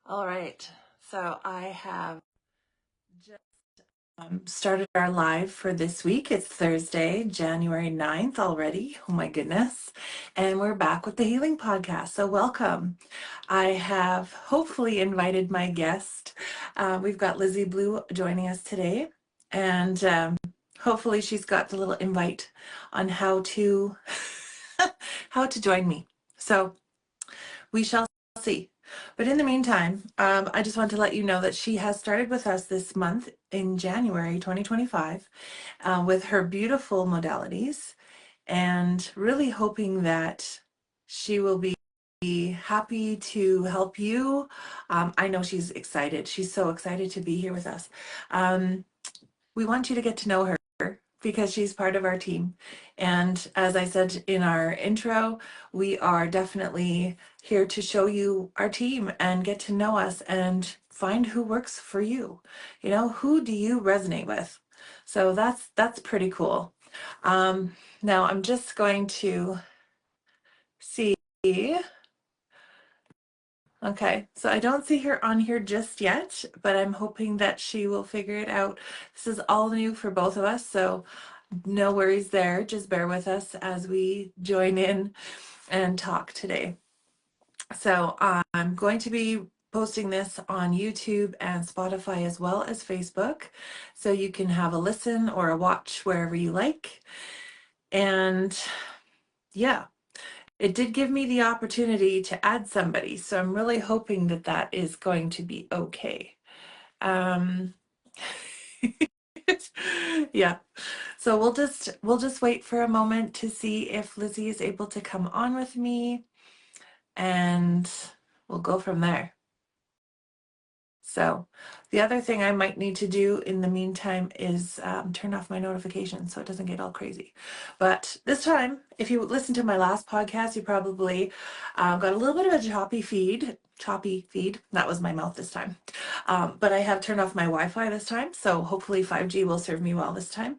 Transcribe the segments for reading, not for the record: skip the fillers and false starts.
All right, so I have just started our live for this week. It's Thursday, January 9th already. Oh my goodness. And we're back with the Healing Podcast. So welcome. I have hopefully invited my guest. We've got Lizzie Blu joining us today. And hopefully she's got the little invite on how to how to join me. So we shall see. But in the meantime, I just want to let you know that she has started with us this month in January 2025 with her beautiful modalities, and really hoping that she will be happy to help you. I know she's excited. She's so excited to be here with us. We want you to get to know her because she's part of our team. And as I said in our intro, we are definitely here to show you our team and get to know us and find who works for you. You know, who do you resonate with? So that's pretty cool. Now I'm just going to see. Okay, so I don't see her on here just yet, but I'm hoping that she will figure it out. This is all new for both of us, so no worries there. Just bear with us as we join in and talk today. So I'm going to be posting this on YouTube and Spotify as well as Facebook, so you can have a listen or a watch wherever you like. And yeah, it did give me the opportunity to add somebody, so I'm really hoping that that is going to be okay. Yeah, so we'll just wait for a moment to see if Lizzie is able to come on with me, and we'll go from there. So the other thing I might need to do in the meantime is turn off my notifications so it doesn't get all crazy. But this time, if you listened to my last podcast, you probably got a little bit of a choppy feed. That was my mouth this time. But I have turned off my Wi-Fi this time, so hopefully 5G will serve me well this time.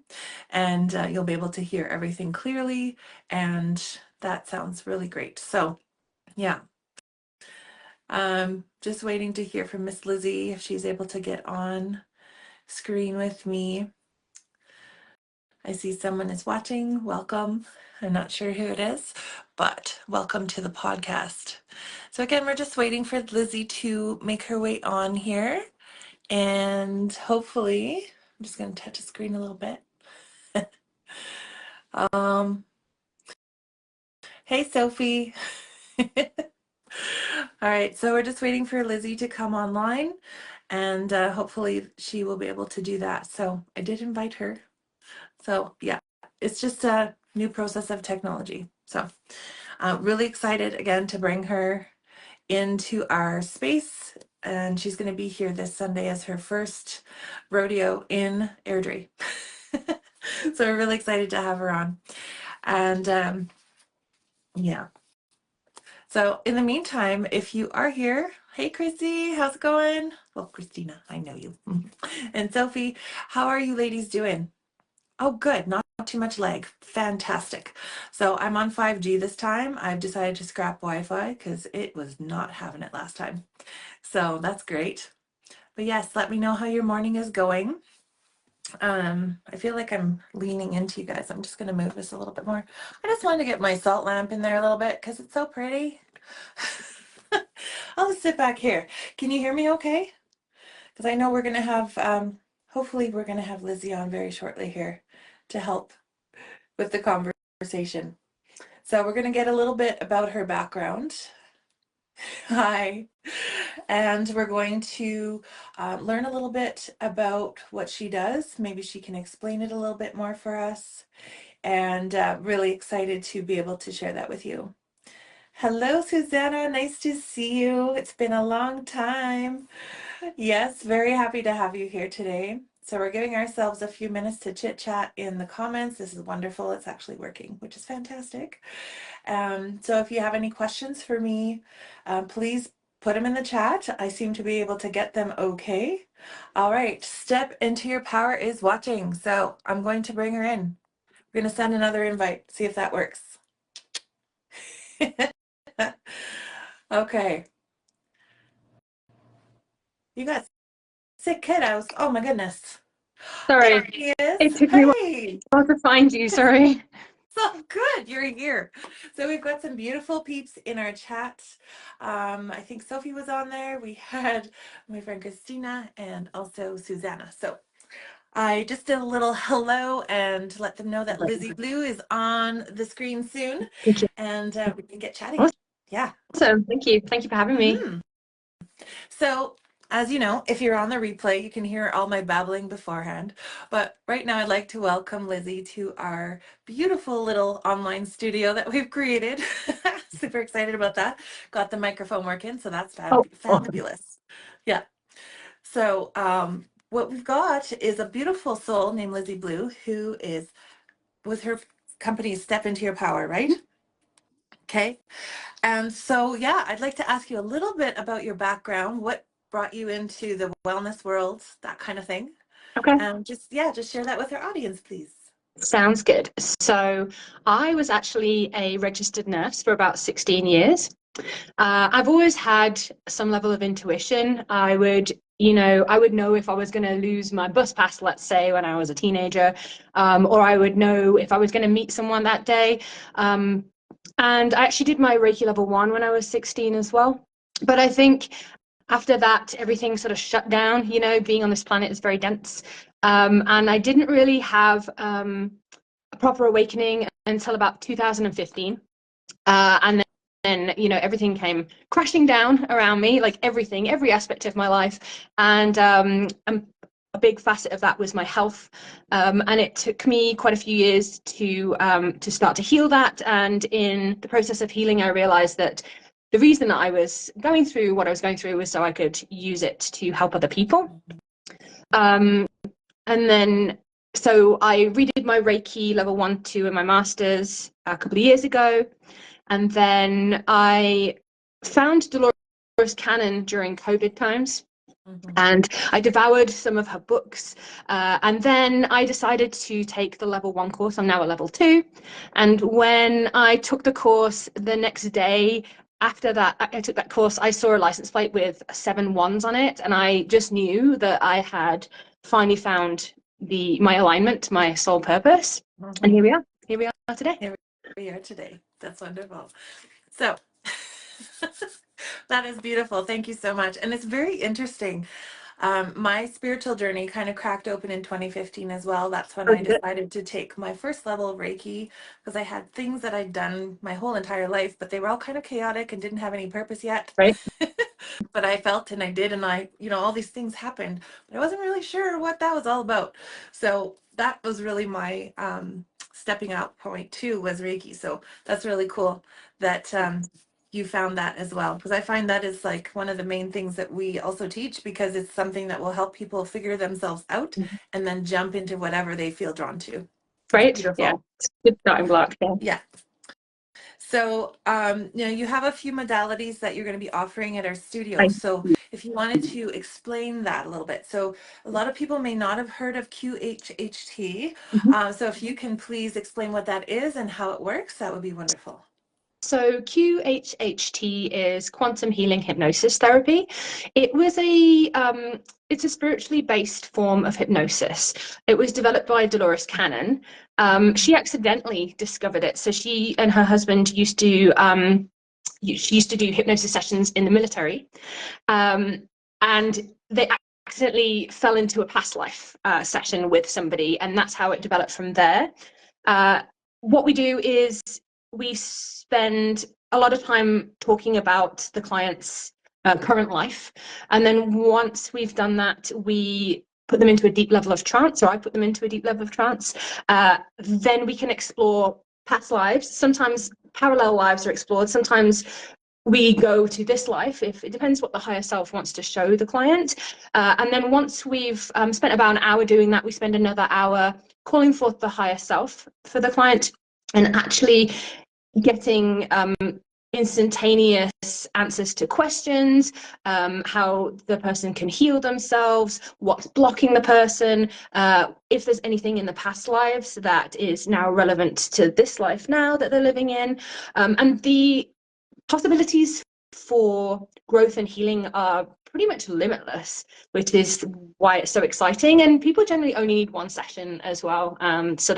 And you'll be able to hear everything clearly, and that sounds really great. So yeah. Just waiting to hear from Miss Lizzie if she's able to get on screen with me. I see someone is watching. Welcome. I'm not sure who it is, but welcome to the podcast. So again, we're just waiting for Lizzie to make her way on here, and hopefully, I'm just going to touch the screen a little bit. Hey, Sophie. All right, so we're just waiting for Lizzie to come online, and hopefully she will be able to do that. So I did invite her. So yeah, it's just a new process of technology. So really excited again to bring her into our space, and she's going to be here this Sunday as her first rodeo in Airdrie. So we're really excited to have her on. And yeah. So in the meantime, if you are here, hey Chrissy, how's it going? Well, Christina, I know you. And Sophie, how are you ladies doing? Oh, good, not too much lag. Fantastic. So I'm on 5G this time. I've decided to scrap Wi-Fi because it was not having it last time. So that's great. But yes, let me know how your morning is going. I feel like I'm leaning into you guys. I'm just going to move this a little bit more. I just wanted to get my salt lamp in there a little bit because it's so pretty. I'll just sit back here. Can you hear me okay? Because I know we're going to have, hopefully we're going to have Lizzie on very shortly here to help with the conversation. So we're going to get a little bit about her background. Hi. And we're going to learn a little bit about what she does. Maybe she can explain it a little bit more for us. And really excited to be able to share that with you. Hello, Susanna. Nice to see you. It's been a long time. Yes, very happy to have you here today. So we're giving ourselves a few minutes to chit chat in the comments. This is wonderful. It's actually working, which is fantastic. So if you have any questions for me, please put them in the chat. I seem to be able to get them okay. All right, step into your power is watching. So I'm going to bring her in. We're going to send another invite, see if that works. Okay. You got sick kiddos. Oh my goodness. There Sorry, he is. it took me a Hey. while to find you. Sorry. So good. You're here. So we've got some beautiful peeps in our chat. I think Sophie was on there. We had my friend Christina and also Susanna. So I just did a little hello and let them know that Lizzie Blu is on the screen soon, Thank you. and we can get chatting. Yeah. Awesome. Thank you. Thank you for having me. hmm So, as you know, if you're on the replay, you can hear all my babbling beforehand. But right now, I'd like to welcome Lizzie to our beautiful little online studio that we've created. Super excited about that. Got the microphone working, so that's Oh, awesome. fabulous. Yeah. So, what we've got is a beautiful soul named Lizzie Blu, who is with her company Step Into Your Power, right? Okay. And so, yeah, I'd like to ask you a little bit about your background, what brought you into the wellness world, that kind of thing. Okay. And just, yeah, just share that with our audience, please. Sounds good. So I was actually a registered nurse for about 16 years. I've always had some level of intuition. I would know if I was going to lose my bus pass, let's say, when I was a teenager, or I would know if I was going to meet someone that day. And I actually did my Reiki level 1 when I was 16 as well. But I think after that, everything sort of shut down. Being on this planet is very dense. And I didn't really have a proper awakening until about 2015. And then, everything came crashing down around me, like everything, every aspect of my life. And a big facet of that was my health. And it took me quite a few years to start to heal that. And in the process of healing, I realized that the reason that I was going through what I was going through was so I could use it to help other people. Um, and then, so I redid my Reiki level 1, 2, and my master's a couple of years ago. And then I found Dolores Cannon during COVID times. And I devoured some of her books. And then I decided to take the level 1 course. I'm now a level 2. And when I took the course the next day, after that, I took that course, I saw a license plate with 7 ones on it. And I just knew that I had finally found my alignment, my soul purpose. And here we are. Here we are today. Here we are today. That's wonderful. So, that is beautiful. Thank you so much. And it's very interesting. My spiritual journey kind of cracked open in 2015 as well. That's when I decided to take my first level of Reiki because I had things that I'd done my whole entire life, but they were all kind of chaotic and didn't have any purpose yet. Right. But I felt and I did, and all these things happened, but I wasn't really sure what that was all about. So that was really my stepping out point too, was Reiki. So that's really cool that you found that as well, because I find that is like one of the main things that we also teach, because it's something that will help people figure themselves out and then jump into whatever they feel drawn to. Right. Beautiful. Yeah. It's a good starting block. Yeah. Yeah. So, you have a few modalities that you're going to be offering at our studio. So if you wanted to explain that a little bit. So a lot of people may not have heard of QHHT. So if you can please explain what that is and how it works, that would be wonderful. So QHHT is quantum healing hypnosis therapy. It's a spiritually based form of hypnosis. It was developed by Dolores Cannon. She accidentally discovered it. So she and her husband she used to do hypnosis sessions in the military, and they accidentally fell into a past life session with somebody, and that's how it developed from there. What we do is we spend a lot of time talking about the client's current life. And then once we've done that, we put them into a deep level of trance, or I put them into a deep level of trance. Then we can explore past lives. Sometimes parallel lives are explored. Sometimes we go to this life, if it depends what the higher self wants to show the client. And then once we've spent about an hour doing that, we spend another hour calling forth the higher self for the client and actually getting instantaneous answers to questions, how the person can heal themselves, what's blocking the person, if there's anything in the past lives that is now relevant to this life now that they're living in, and the possibilities for growth and healing are pretty much limitless, which is why it's so exciting. And people generally only need one session as well. So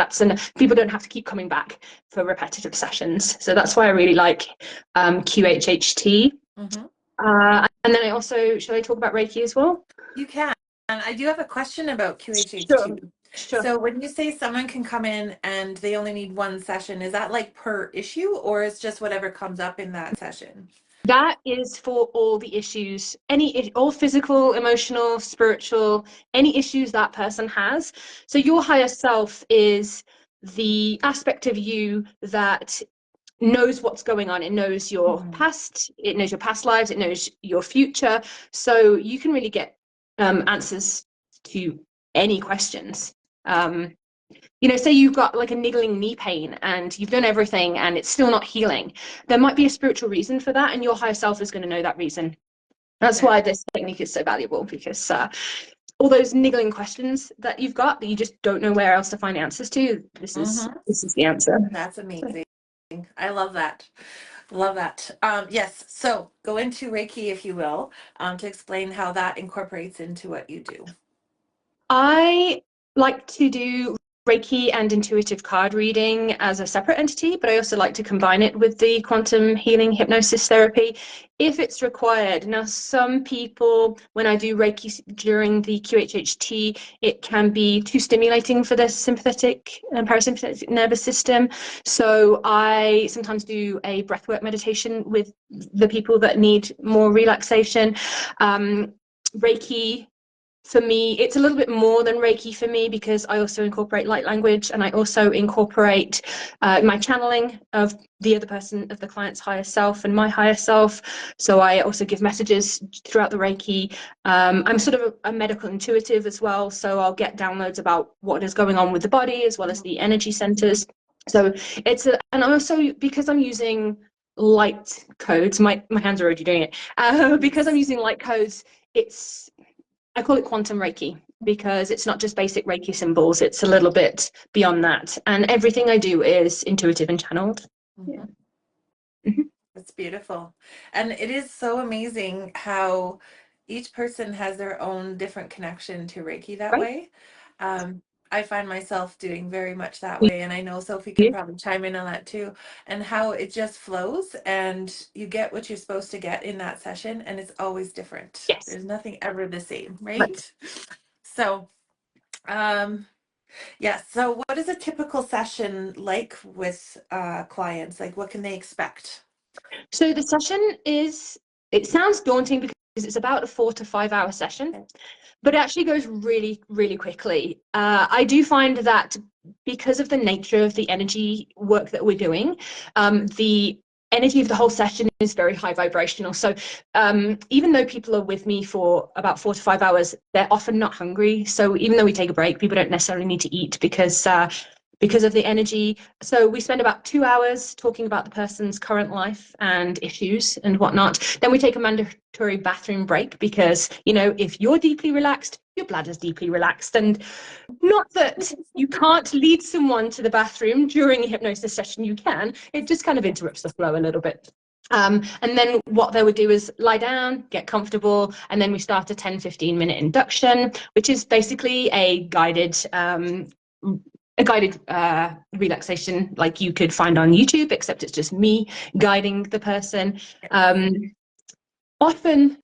people don't have to keep coming back for repetitive sessions. So that's why I really like QHHT. Mm-hmm. And then should I talk about Reiki as well? You can. And I do have a question about Sure. QHH2. Sure. So when you say someone can come in and they only need one session, is that like per issue, or is just whatever comes up in that session? That is for all the issues, all physical, emotional, spiritual, any issues that person has. So your higher self is the aspect of you that knows what's going on. It knows your Mm-hmm. past, it knows your past lives, it knows your future. So you can really get answers to any questions. Say you've got like a niggling knee pain and you've done everything and it's still not healing. There might be a spiritual reason for that, and your higher self is going to know that reason. That's Okay. why this technique is so valuable, because all those niggling questions that you've got that you just don't know where else to find answers to, this is Mm-hmm. the answer. That's amazing. I love that. Love that. Yes. So go into Reiki, if you will, to explain how that incorporates into what you do. I like to do Reiki and intuitive card reading as a separate entity, but I also like to combine it with the quantum healing hypnosis therapy if it's required. Now, some people, when I do Reiki during the QHHT, it can be too stimulating for the sympathetic and parasympathetic nervous system. So I sometimes do a breathwork meditation with the people that need more relaxation. Reiki, for me, it's a little bit more than Reiki for me, because I also incorporate light language, and I also incorporate my channeling of the other person, of the client's higher self and my higher self. So I also give messages throughout the Reiki. I'm sort of a medical intuitive as well, so I'll get downloads about what is going on with the body as well as the energy centers. So and also, because I'm using light codes, my hands are already doing it. Because I'm using light codes, I call it quantum Reiki, because it's not just basic Reiki symbols, it's a little bit beyond that. And everything I do is intuitive and channeled. Yeah. Mm-hmm. It's beautiful. And it is so amazing how each person has their own different connection to Reiki that Right? way. Um, I find myself doing very much that way, and I know Sophie can Yeah. probably chime in on that too, and how it just flows and you get what you're supposed to get in that session, and it's always different. Yes. There's nothing ever the same, Right. right? So, yes. So what is a typical session like with clients? Like, what can they expect? So the session it sounds daunting because it's about a 4 to 5 hour session, Okay. but it actually goes really, really quickly. I do find that because of the nature of the energy work that we're doing, the energy of the whole session is very high vibrational. So even though people are with me for about 4 to 5 hours, they're often not hungry. So even though we take a break, people don't necessarily need to eat because of the energy. So we spend about 2 hours talking about the person's current life and issues and whatnot. Then we take a mandatory bathroom break, because, if you're deeply relaxed, your bladder's deeply relaxed. And not that you can't lead someone to the bathroom during a hypnosis session, you can. It just kind of interrupts the flow a little bit. And then what they would do is lie down, get comfortable, and then we start a 10-15 minute induction, which is basically a guided relaxation like you could find on YouTube, except it's just me guiding the person. Often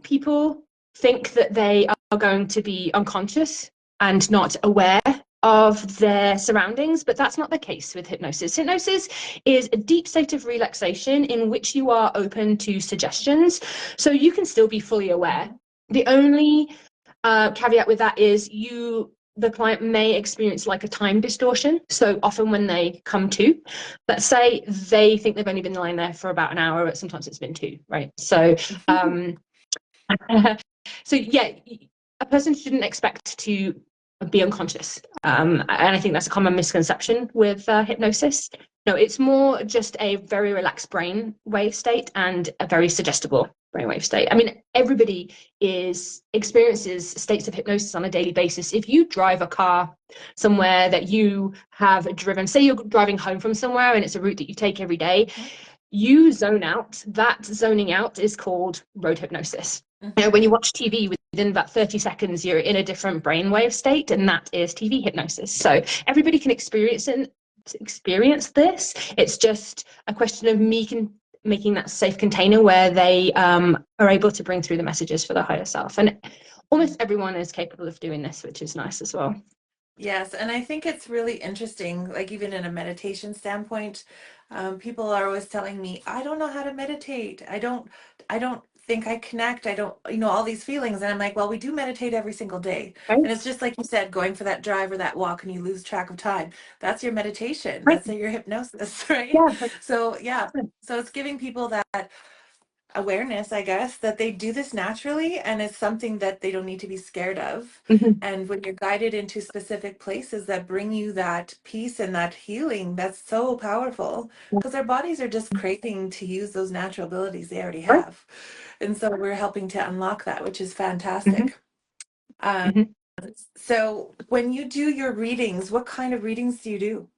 people think that they are going to be unconscious and not aware of their surroundings, but that's not the case with hypnosis. Hypnosis is a deep state of relaxation in which you are open to suggestions, so you can still be fully aware. The only caveat with that is the client may experience like a time distortion. So often when they come to, let's say they think they've only been lying there for about an hour, but sometimes it's been two, right? So so yeah, a person shouldn't expect to be unconscious. And I think that's a common misconception with hypnosis. No, it's more just a very relaxed brainwave state and a very suggestible brainwave state. I mean, everybody experiences states of hypnosis on a daily basis. If you drive a car somewhere that you have driven, say you're driving home from somewhere and it's a route that you take every day, you zone out. That zoning out is called road hypnosis. You know, Hmm. when you watch TV, within about 30 seconds, you're in a different brainwave state, and that is TV hypnosis. So everybody can experience this. It's just a question of making that safe container where they are able to bring through the messages for the higher self. And almost everyone is capable of doing this, which is nice as well. Yes, and I think it's really interesting, like even in a meditation standpoint, people are always telling me, I don't know how to meditate. I don't think I connect. I don't, all these feelings. And I'm like, well, we do meditate every single day. Right? And it's just like you said, going for that drive or that walk and you lose track of time. That's your meditation. Right. That's your hypnosis, right? Yeah. So yeah. So it's giving people that awareness, I guess, that they do this naturally and it's something that they don't need to be scared of. Mhm. And when you're guided into specific places that bring you that peace and that healing, that's so powerful because our bodies are just craving to use those natural abilities they already Right. have. And so we're helping to unlock that, which is Mhm. fantastic. Um, Mhm. so when you do your readings, what kind of readings do you do?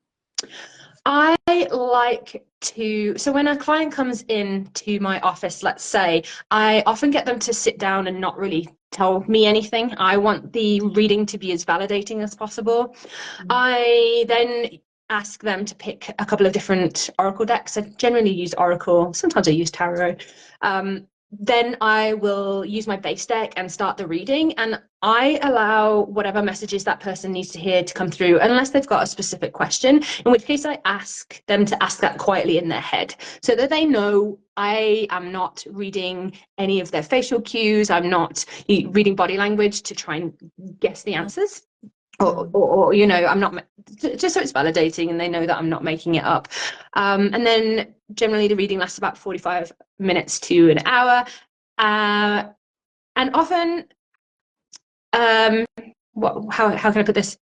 I like to, so when a client comes in to my office, let's say, I often get them to sit down and not really tell me anything. I want the reading to be as validating as possible. I then ask them to pick a couple of different oracle decks. I generally use oracle, sometimes I use tarot. Then I will use my base deck and start the reading, and I allow whatever messages that person needs to hear to come through, unless they've got a specific question, in which case I ask them to ask that quietly in their head so that they know I am not reading any of their facial cues. I'm not reading body language to try and guess the answers. Mhm. I'm not, just so it's validating and they know that I'm not making it up. And then generally the reading lasts about 45 minutes to an hour. Uh, and often, um, how can I put this?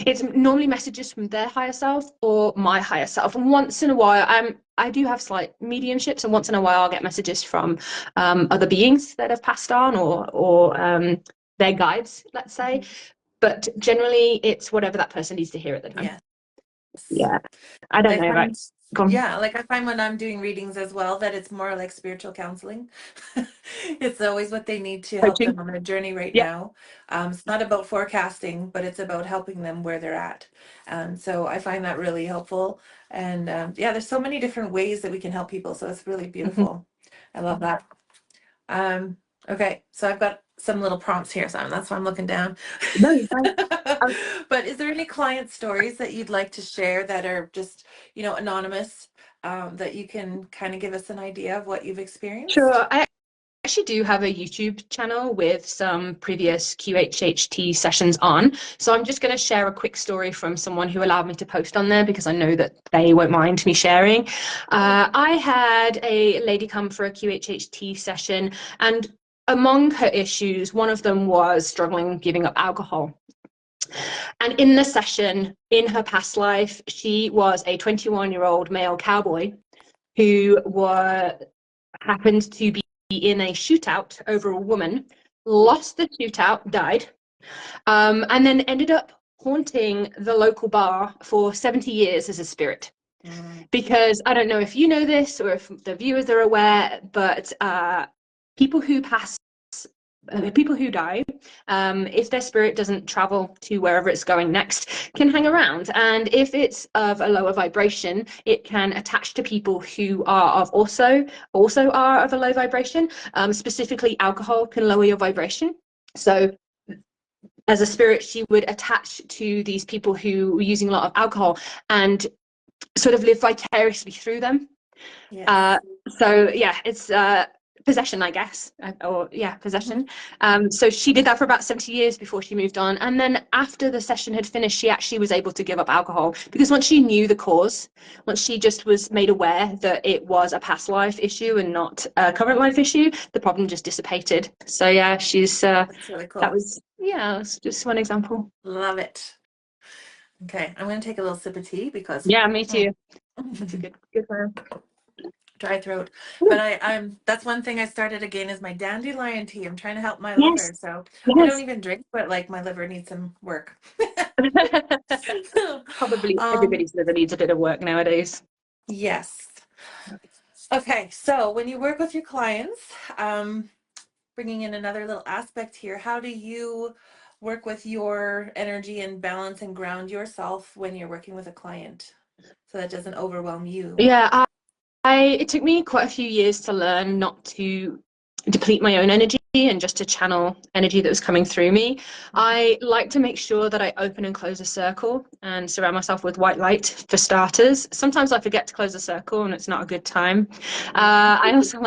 It's normally messages from their higher self or my higher self. And once in a while, I do have slight mediumships, and once in a while, I'll get messages from other beings that have passed on, or their guides, let's say. Mhm. But generally, it's whatever that person needs to hear at the time. Yes. Yeah, I don't I know about find, gone yeah, like I find when I'm doing readings as well that it's more like spiritual counseling. It's always what they need to help coaching. them on their journey right Yeah. now. It's not about forecasting, but it's about helping them where they're at. So I find that really helpful. And yeah, there's so many different ways that we can help people. So it's really Mhm. beautiful. I love that. Um, okay, so I've got some little prompts here, so that's why I'm looking down. No, you're fine. Um, But is there any client stories that you'd like to share that are just, anonymous, that you can kind of give us an idea of what you've experienced? sure. I actually do have a YouTube channel with some previous QHHT sessions on. So I'm just going to share a quick story from someone who allowed me to post on there because I know that they won't mind me sharing. I had a lady come for a QHHT session, and among her issues, one of them was struggling giving up alcohol. And in the session, in her past life, she was a 21-year-old male cowboy who happened to be in a shootout over a woman, lost the shootout, died, and then ended up haunting the local bar for 70 years as a spirit. Mm, Because I don't know if you know this or if the viewers are aware, but people who pass people who die, if their spirit doesn't travel to wherever it's going next, can hang around. And if it's of a lower vibration, it can attach to people who are of also are of a low vibration. Specifically, alcohol can lower your vibration. So as a spirit, she would attach to these people who were using a lot of alcohol and sort of live vicariously through them. Uh, yes. so yeah, it's possession, I guess, or yeah, possession. So she did that for about 70 years before she moved on. And then after the session had finished, she actually was able to give up alcohol because once she knew the cause, once she just was made aware that it was a past life issue and not a current life issue, the problem just dissipated. So yeah, That's really that cool. was, yeah, that's just one example. Love it. Okay, I'm going to take a little sip of tea because Yeah, me too. That's a good one. dry throat. But Ooh, I'm that's one thing I started again is my dandelion tea. I'm trying to help my yes, liver. So I don't yes. even drink, but like my liver needs some work. Probably Um, everybody's liver needs a bit of work nowadays. yes. Okay, so when you work with your clients, bringing in another little aspect here, how do you work with your energy and balance and ground yourself when you're working with a client so that doesn't overwhelm you? Yeah, it took me quite a few years to learn not to deplete my own energy and just to channel energy that was coming through me. Mhm. I like to make sure that I open and close a circle and surround myself with white light for starters. Sometimes I forget to close a circle and it's not a good time. I also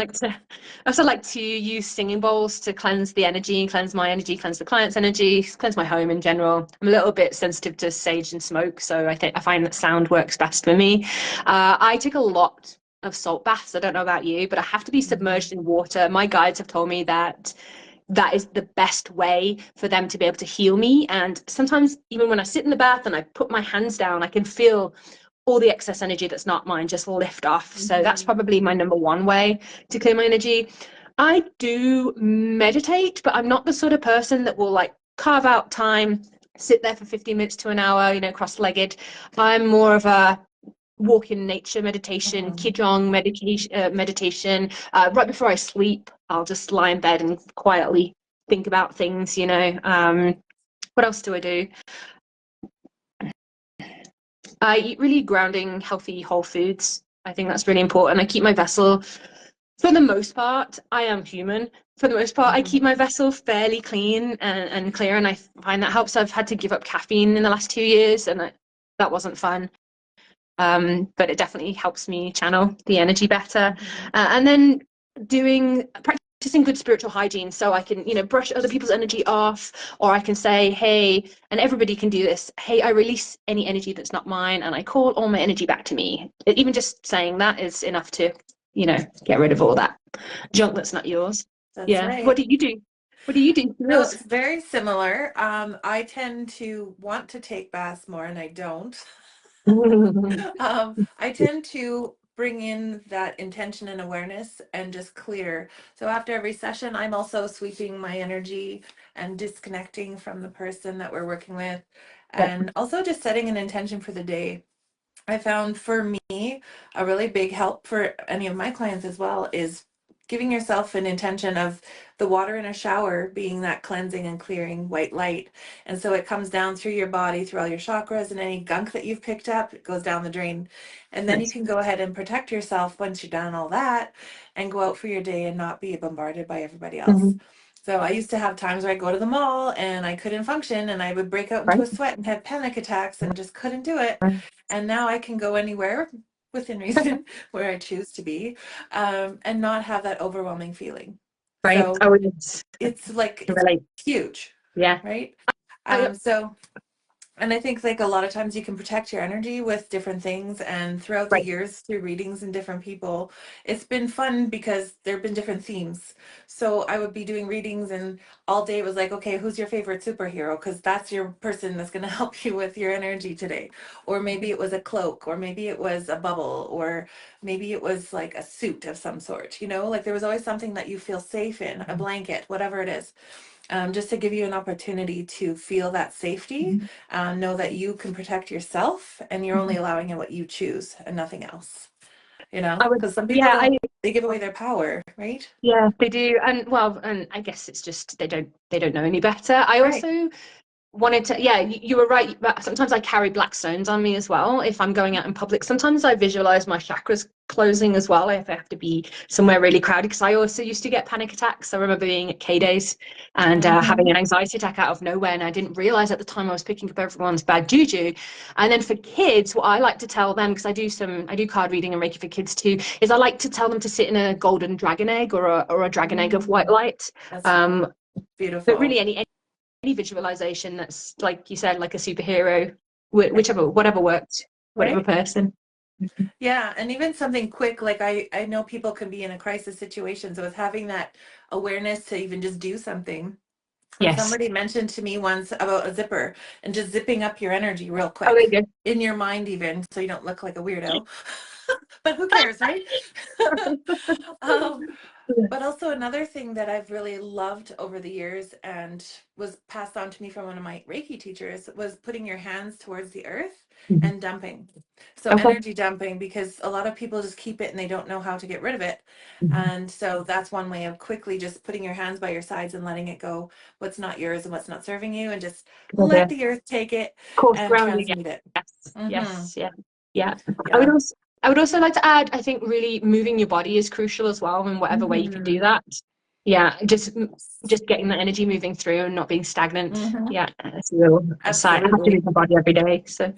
like to use singing bowls to cleanse the energy, cleanse the client's energy, cleanse my home in general. I'm a little bit sensitive to sage and smoke, so I find that sound works best for me. I take a lot of salt baths. I don't know about you, but I have to be Mhm. submerged in water. My guides have told me that that is the best way for them to be able to heal me. And sometimes, even when I sit in the bath and I put my hands down, I can feel all the excess energy that's not mine just lift off. So that's Mhm. probably my number one way to clear my energy. I do meditate, but I'm not the sort of person that will like carve out time, sit there for 15 minutes to an hour, cross-legged. I'm more of a walk in nature meditation, Mhm. qigong meditation. Right before I sleep, I'll just lie in bed and quietly think about things. What else do I do? I eat really grounding, healthy, whole foods. I think that's really important. I keep my vessel, for the most part, I am human. For the most part, I keep Mhm. my vessel fairly clean and clear, and I find that helps. I've had to give up caffeine in the last 2 years, and that wasn't fun. But it definitely helps me channel the energy better. Mhm. And then practicing good spiritual hygiene, so I can, brush other people's energy off, or I can say, hey, and everybody can do this. Hey, I release any energy that's not mine, and I call all my energy back to me. Even just saying that is enough to, get rid of all that junk that's not yours. That's Yeah. What right. do you do? What do you do for No, yours? it's very similar. I tend to want to take baths more and I don't. I tend to bring in that intention and awareness and just clear. So after every session, I'm also sweeping my energy and disconnecting from the person that we're working with, Yeah. and also just setting an intention for the day. I found for me a really big help for any of my clients as well is giving yourself an intention of the water in a shower being that cleansing and clearing white light. And so it comes down through your body, through all your chakras, and any gunk that you've picked up, it goes down the drain. And then you Nice. can go ahead and protect yourself once you're done all that and go out for your day and not be bombarded by everybody else. Mhm. So I used to have times where I go to the mall and I couldn't function and I would break out into Right. a sweat and have panic attacks and just couldn't do it. And now I can go anywhere within reason where I choose to be, and not have that overwhelming feeling. Right. So I would it's like, it's relate. huge, Yeah. right? I, So and I think like a lot of times you can protect your energy with different things. And throughout the right. years, through readings and different people, it's been fun because there have been different themes. So I would be doing readings and all day it was like, okay, who's your favorite superhero? Because that's your person that's going to help you with your energy today. Or maybe it was a cloak, or maybe it was a bubble, or maybe it was like a suit of some sort, like there was always something that you feel safe in, a blanket, whatever it is, just to give you an opportunity to feel that safety, know that you can protect yourself and you're only allowing in what you choose and nothing else, I would, because some people yeah, don't, they give away their power, right? yeah, they do. And well, and I guess it's just they don't know any better. I Right. also wanted to, yeah, you were right, but sometimes I carry black stones on me as well if I'm going out in public. Sometimes I visualize my chakras closing as well if I have to be somewhere really crowded, because I also used to get panic attacks. I remember being at K days and having Hmm. an anxiety attack out of nowhere, and I didn't realize at the time I was picking up everyone's bad juju. And then for kids, what I like to tell them, because I do card reading and Reiki for kids too, is I like to tell them to sit in a golden dragon egg, or a dragon egg of white Mm, light. that's um but beautiful, really any visualization that's, like you said, like a superhero, whichever, whatever worked, whatever right? person. Yeah, and even something quick, like I know people can be in a crisis situation, so with having that awareness to even just do something. And Yes. somebody mentioned to me once about a zipper and just zipping up your energy real Oh, there quick you in your mind, even so you don't look like a weirdo. But who cares, right? go. um, But also another thing that I've really loved over the years and was passed on to me from one of my Reiki teachers was putting your hands towards the earth Mhm. and dumping. So Okay. energy dumping, because a lot of people just keep it and they don't know how to get rid of it. Mhm. And so that's one way of quickly just putting your hands by your sides and letting it go, what's not yours and what's not serving you, and just Good let idea. the earth take it Of course, and grounding. transmute it. Yes, Mm-hmm. yes, yeah, yeah. I would Yeah. also, I would also like to add, I think really moving your body is crucial as well in whatever way you can do Mm-hmm. that. Yeah, just getting that energy moving through and not being stagnant. Mm-hmm. Yeah, it's a real side. I have to Absolutely. move my body every day, so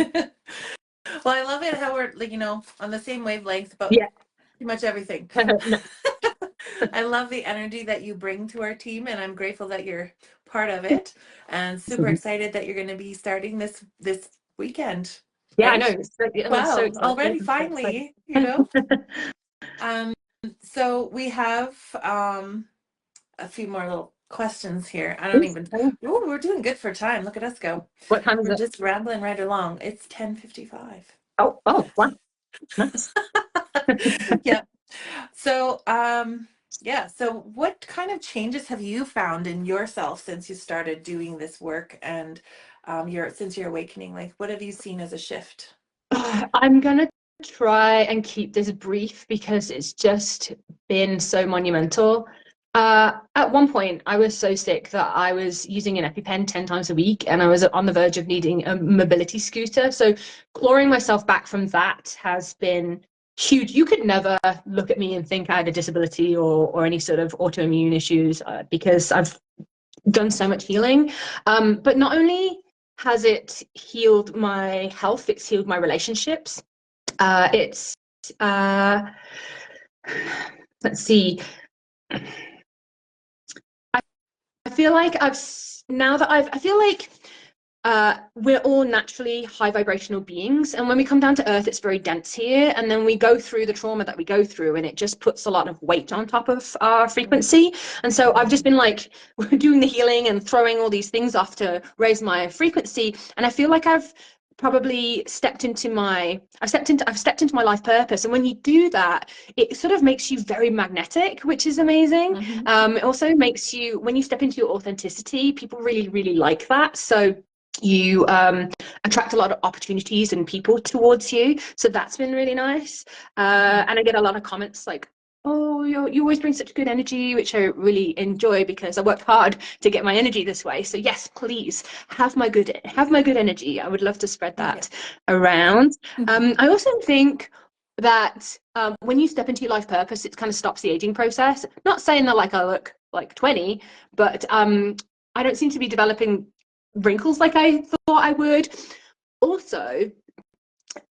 Well, I love it how we're like, on the same wavelength about yeah. pretty much everything. No. I love the energy that you bring to our team, and I'm grateful that you're part of it, and super excited that you're going to be starting this weekend, Yeah, I know. right? It's so Wow, exciting. already I'm so finally. excited. Um, so we have a few more little questions here. I don't even. Oh, we're doing good for time. Look at us go. What time is We're it? just rambling right along. It's 10:55. Oh, wow, nice. Yeah. So, yeah. So, what kind of changes have you found in yourself since you started doing this work and since your awakening? Like, what have you seen as a shift? I'm gonna try and keep this brief because it's just been so monumental. At one point, I was so sick that I was using an EpiPen 10 times a week and I was on the verge of needing a mobility scooter. So, clawing myself back from that has been huge. You could never look at me and think I had a disability or any sort of autoimmune issues because I've done so much healing. But not only has it healed my health, it's healed my relationships. It's let's see. I feel like I feel like we're all naturally high vibrational beings. And when we come down to earth, it's very dense here. And then we go through the trauma that we go through, and it just puts a lot of weight on top of our frequency. And so I've just been like doing the healing and throwing all these things off to raise my frequency. And I feel like I've probably I've stepped into my life purpose. And when you do that, it sort of makes you very magnetic, which is amazing. Mm-hmm. It also makes you, when you step into your authenticity, people really, really like that. So you attract a lot of opportunities and people towards you, so that's been really nice. And I get a lot of comments like, oh, you always bring such good energy, which I really enjoy because I worked hard to get my energy this way. So yes, please have my good energy. I would love to spread Yeah. that around. I also think that when you step into your life purpose, it kind of stops the aging process. Not saying that like I look like 20, but I don't seem to be developing wrinkles like I thought I would. Also,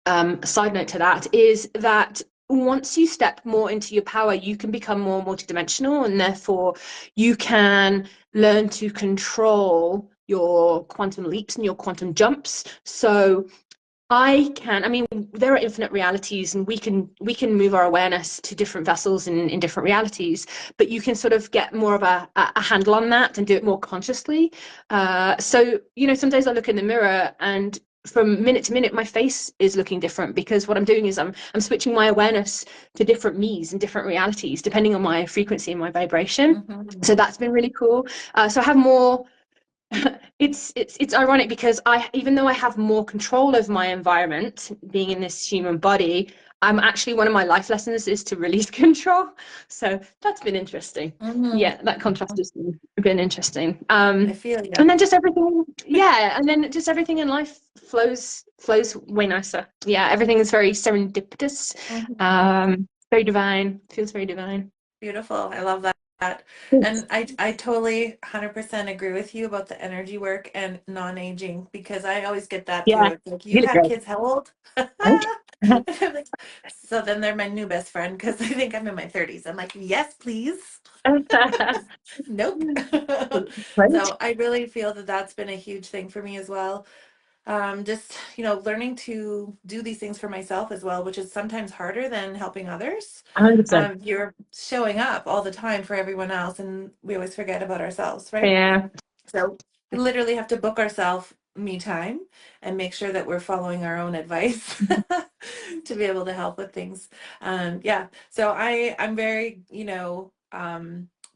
a side note to that is that once you step more into your power, you can become more multidimensional, and therefore you can learn to control your quantum leaps and your quantum jumps. So I mean, there are infinite realities, and we can move our awareness to different vessels in different realities, but you can sort of get more of a handle on that and do it more consciously. So, some days I look in the mirror and from minute to minute, my face is looking different because what I'm doing is I'm switching my awareness to different me's and different realities depending on my frequency and my vibration. Mm-hmm. So that's been really cool. So I have more it's ironic because I even though I have more control over my environment being in this human body, I'm actually one of my life lessons is to release control. So that's been interesting. Mm-hmm. Yeah, that contrast has been interesting. I feel And you. then just everything, yeah, and then just everything in life flows way nicer. Yeah, everything is very serendipitous, Mm-hmm. very divine, feels very divine. Beautiful. I love that. And I totally 100% agree with you about the energy work and non-aging, because I always get that too. Yeah, It's like, you've really had great, kids how old? right? I'm like, so then they're my new best friend because I think I'm in my 30s. I'm like, yes, please. Nope. Right. So I really feel that that's been a huge thing for me as well. Just, learning to do these things for myself as well, which is sometimes harder than helping others. 100%. You're showing up all the time for everyone else, and we always forget about ourselves, right? Yeah, So we literally have to book ourselves me time and make sure that we're following our own advice to be able to help with things. Yeah. So I'm very,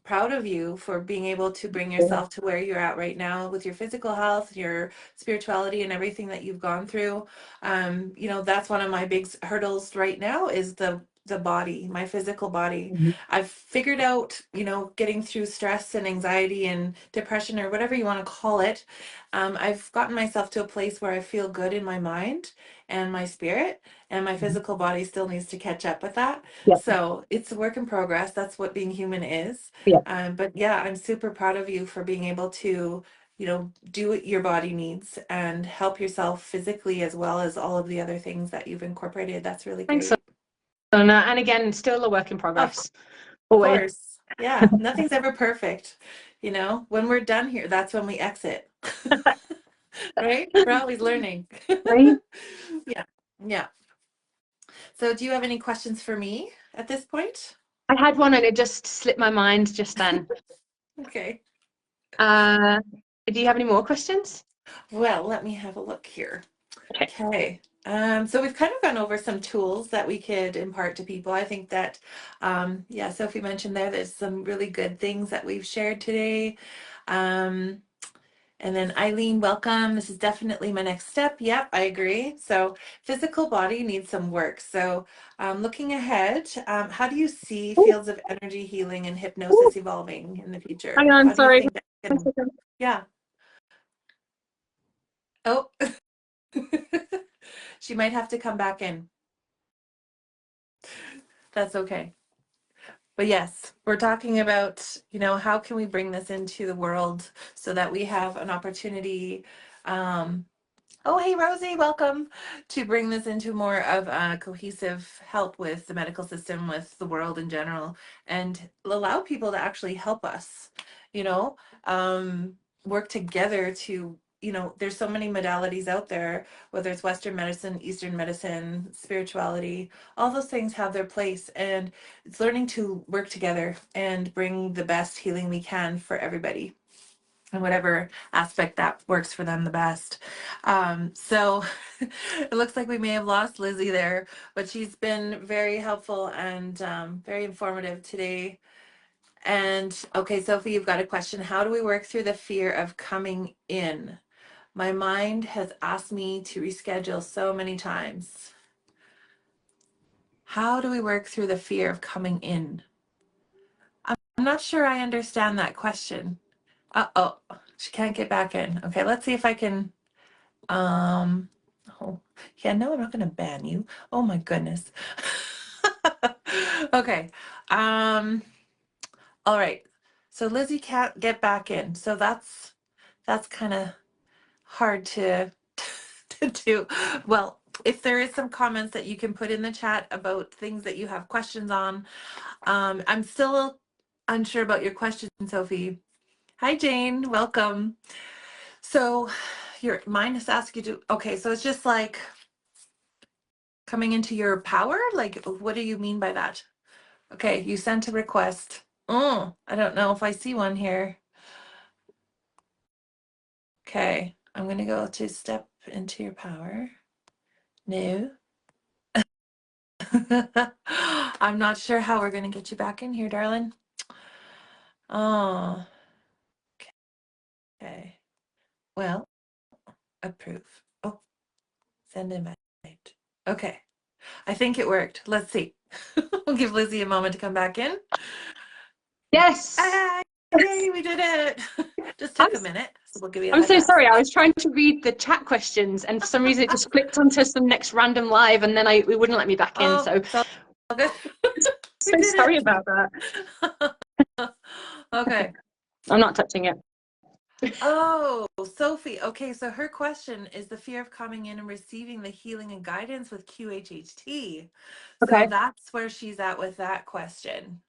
proud of you for being able to bring yourself to where you're at right now with your physical health, your spirituality, and everything that you've gone through. You know, that's one of my big hurdles right now is the body, my physical body. Mhm. I've figured out, you know, getting through stress and anxiety and depression or whatever you want to call it. I've gotten myself to a place where I feel good in my mind and my spirit, and my physical body still needs to catch up with that. Yeah, So it's a work in progress. That's what being human is. yeah. But yeah, I'm super proud of you for being able to, you know, do what your body needs and help yourself physically as well as all of the other things that you've incorporated. That's really Thanks, great. Lona. And again, still a work in Of progress. Always. course. Yeah, nothing's ever perfect. You know, when we're done here, that's when we exit. Right? We're always learning. Right? Yeah. Yeah. So do you have any questions for me at this point? I had one and it just slipped my mind just then. Okay. Uh, do you have any more questions? Well, let me have a look here. Okay. Okay. So we've kind of gone over some tools that we could impart to people. I think that, yeah, Sophie mentioned there's some really good things that we've shared today. Um, and then Eileen, welcome. This is definitely my next step. Yep, I agree. So physical body needs some work. So looking ahead, how do you see Ooh, fields of energy healing and ooh, hypnosis evolving in the hang future? on, How do you sorry. think that One can, second. yeah. Oh, she might have to come back in. That's okay. But yes, we're talking about, you know, how can we bring this into the world so that we have an opportunity. Um, oh, hey, Rosie, welcome to bring this into more of a cohesive help with the medical system, with the world in general, and allow people to actually help us, you know, work together to, you know, there's so many modalities out there, whether it's Western medicine, Eastern medicine, spirituality, all those things have their place. And it's learning to work together and bring the best healing we can for everybody and whatever aspect that works for them the best. So it looks like we may have lost Lizzie there, but she's been very helpful and very informative today. And okay, Sophie, you've got a question. How do we work through the fear of coming in? My mind has asked me to reschedule so many times. How do we work through the fear of coming in? I'm not sure I understand that question. Oh, she can't get back in. Okay, let's see if I can. Um, oh, yeah, no, I'm not going to ban you. Oh my goodness. Okay. Um, all right. So Lizzie can't get back in. So that's kind of hard to to do. Well, if there is some comments that you can put in the chat about things that you have questions on, I'm still unsure about your question, Sophie. Hi, Jane. Welcome. So your mind has asked you to, okay, so it's just like coming into your power? Like, what do you mean by that? Okay, you sent a request. Oh, I don't know if I see one here. Okay, I'm gonna go to step into your power. No. I'm not sure how we're gonna get you back in here, darling. Oh, okay. Well, approve. Oh, send invite. Okay, I think it worked. Let's see. We'll give Lizzie a moment to come back in. Yes. Ah, yay, we did it. Just I'm, took a minute, so we'll give you a I'm heads so up. sorry. I was trying to read the chat questions and for some reason it just flipped onto some next random live and then it wouldn't let me back in. Oh, So it's all good. We so did sorry it. about that. Okay. I'm not touching it. Oh, Sophie. Okay, so her question is the fear of coming in and receiving the healing and guidance with QHHT. So Okay. that's where she's at with that question.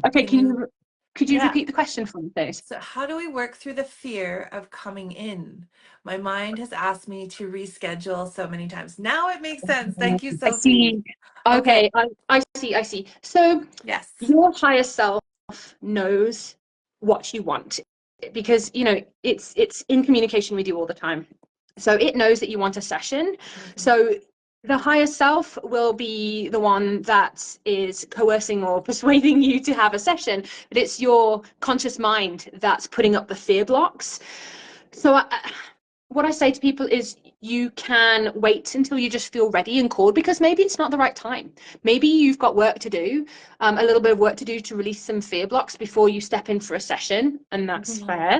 Okay. Can you, Could you yeah. repeat the question for me, please? So how do we work through the fear of coming in? My mind has asked me to reschedule so many times. Now it makes sense. Thank you, I Sophie. see. Okay. Okay, I see, I see. So Yes. your higher self knows what you want because you know it's in communication with you all the time. So it knows that you want a session. Mhm. So The higher self will be the one that is coercing or persuading you to have a session, but it's your conscious mind that's putting up the fear blocks. So what I say to people is you can wait until you just feel ready and called, because maybe it's not the right time. Maybe you've got work to do, a little bit of work to do to release some fear blocks before you step in for a session, and that's fair.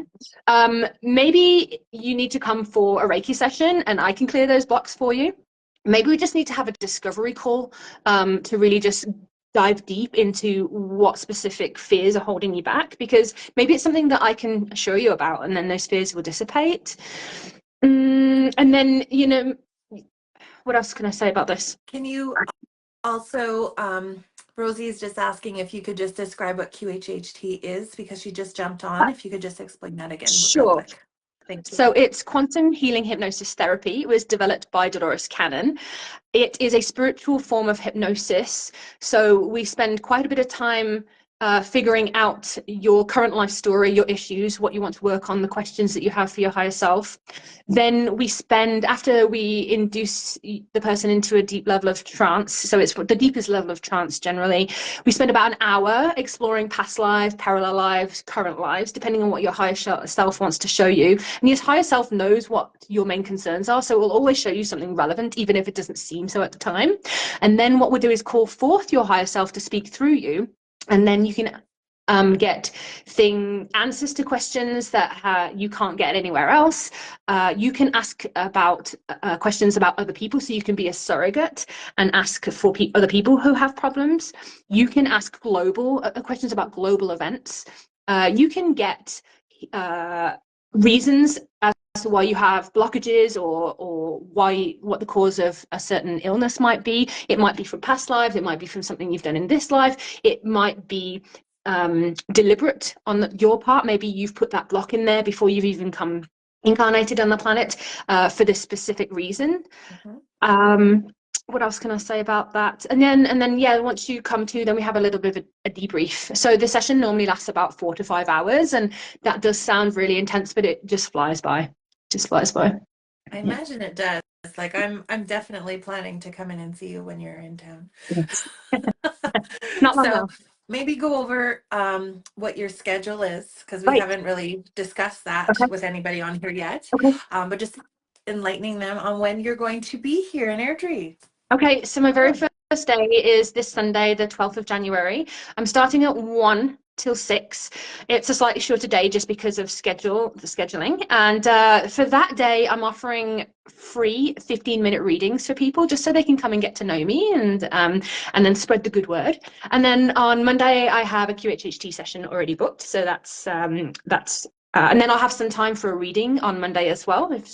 Maybe you need to come for a Reiki session and I can clear those blocks for you. Maybe we just need to have a discovery call to really just dive deep into what specific fears are holding you back, because maybe it's something that I can assure you about and then those fears will dissipate. And then, what else can I say about this? Can you also, Rosie is just asking if you could just describe what QHHT is, because she just jumped on. If you could just explain that again real Sure. quick. Thank you. So it's quantum healing hypnosis therapy. It was developed by Dolores Cannon. It is a spiritual form of hypnosis. So we spend quite a bit of time figuring out your current life story, your issues, what you want to work on, the questions that you have for your higher self. Then we spend, after we induce the person into a deep level of trance, so it's the deepest level of trance generally, we spend about an hour exploring past lives, parallel lives, current lives, depending on what your higher self wants to show you. And your higher self knows what your main concerns are, so it will always show you something relevant, even if it doesn't seem so at the time. And then what we'll do is call forth your higher self to speak through you. And then you can get answers to questions that you can't get anywhere else. You can ask about questions about other people, so you can be a surrogate and ask for other people who have problems. You can ask global questions about global events. You can get reasons as to why you have blockages, or what the cause of a certain illness might be. It might be from past lives, it might be from something you've done in this life, it might be deliberate on your part. Maybe you've put that block in there before you've even come incarnated on the planet for this specific reason. What else can I say about that? And then yeah, once you come to, then we have a little bit of a debrief. So the session normally lasts about 4 to 5 hours, and that does sound really intense, but it just flies by. Just flies by. I imagine it does. Like I'm definitely planning to come in and see you when you're in town. Yes. Not long So now. maybe go over what your schedule is, because we Right. haven't really discussed that Okay. with anybody on here yet. Okay. But just enlightening them on when you're going to be here in Airdrie. Okay, so my very first day is this Sunday, the 12th of January. I'm starting at 1 till 6. It's a slightly shorter day just because of the scheduling. And for that day, I'm offering free 15-minute readings for people, just so they can come and get to know me, and then spread the good word. And then on Monday, I have a QHHT session already booked. So that's and then I'll have some time for a reading on Monday as well, if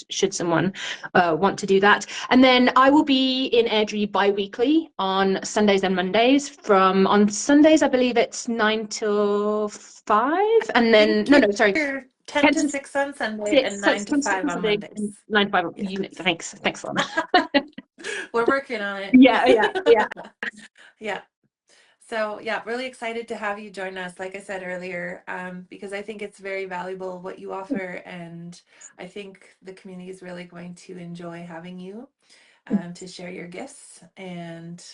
should someone want to do that. And then I will be in Airdrie bi-weekly on Sundays and Mondays. On Sundays, I believe it's 9 till 5, and then sorry, 10 10 to to 6 on Sunday 6, and so 9 it's to 10 to 6 5 on on Sunday Mondays. and 9 to 5. Yeah. Thanks, Launa. We're working on it. Yeah. Yeah. So yeah, really excited to have you join us, like I said earlier, because I think it's very valuable what you offer, and I think the community is really going to enjoy having you to share your gifts. And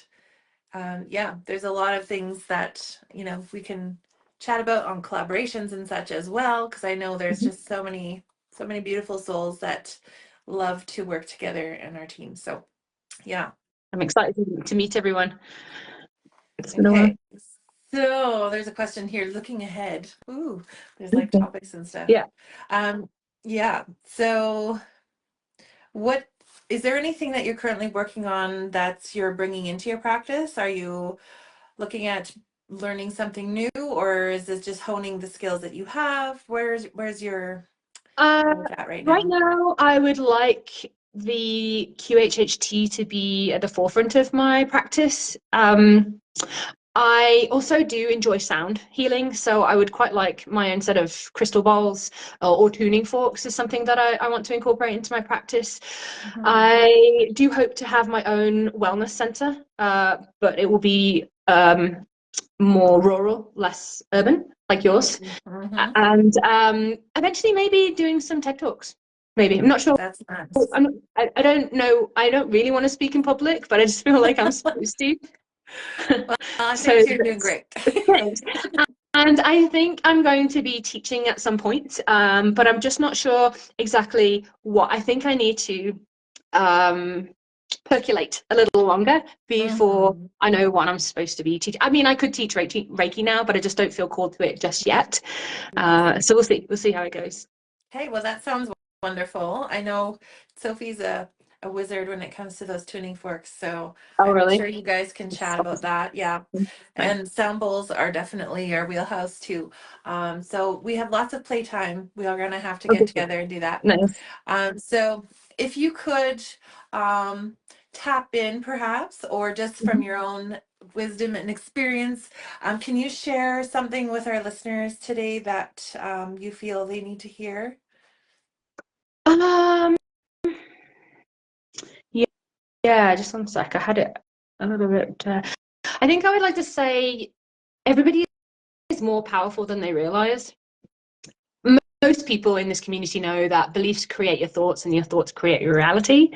yeah, there's a lot of things that we can chat about on collaborations and such as well, because I know there's just so many beautiful souls that love to work together in our team. So yeah. I'm excited to meet everyone. It's been a while. Okay. So there's a question here, looking ahead. Ooh, there's like topics and stuff. Yeah. Yeah. So what is there anything that you're currently working on that you're bringing into your practice? Are you looking at learning something new, or is this just honing the skills that you have? Where's your head at right Right now? now, I would like the QHHT to be at the forefront of my practice. I also do enjoy sound healing, so I would quite like my own set of crystal balls or tuning forks is something that I want to incorporate into my practice. I do hope to have my own wellness center, but it will be more rural, less urban, like yours. Mhm. And eventually maybe doing some TED Talks. maybe. I'm not sure. That's nuts. I don't know. I don't really want to speak in public, but I just feel like I'm supposed to. Well, I So think you're doing great. thanks. And I think I'm going to be teaching at some point, but I'm just not sure exactly what. I think I need to um, percolate a little longer before Mhm. I know what I'm supposed to be teaching. I mean, I could teach Reiki now, but I just don't feel called to it just yet. Yes. So we'll see. We'll see how it goes. Hey, well, that sounds wonderful. I know Sophie's a wizard when it comes to those tuning forks, so Oh, I'm really? sure you guys can chat about that. Yeah. Nice. And sound bowls are definitely your wheelhouse too. So we have lots of playtime. We are gonna have to get Okay. together and do that. Nice. So if you could um, tap in perhaps, or just from your own wisdom and experience, can you share something with our listeners today that you feel they need to hear? Um, yeah, yeah, just one sec. I had it a little bit. I think I would like to say everybody is more powerful than they realize. Most people in this community know that beliefs create your thoughts and your thoughts create your reality.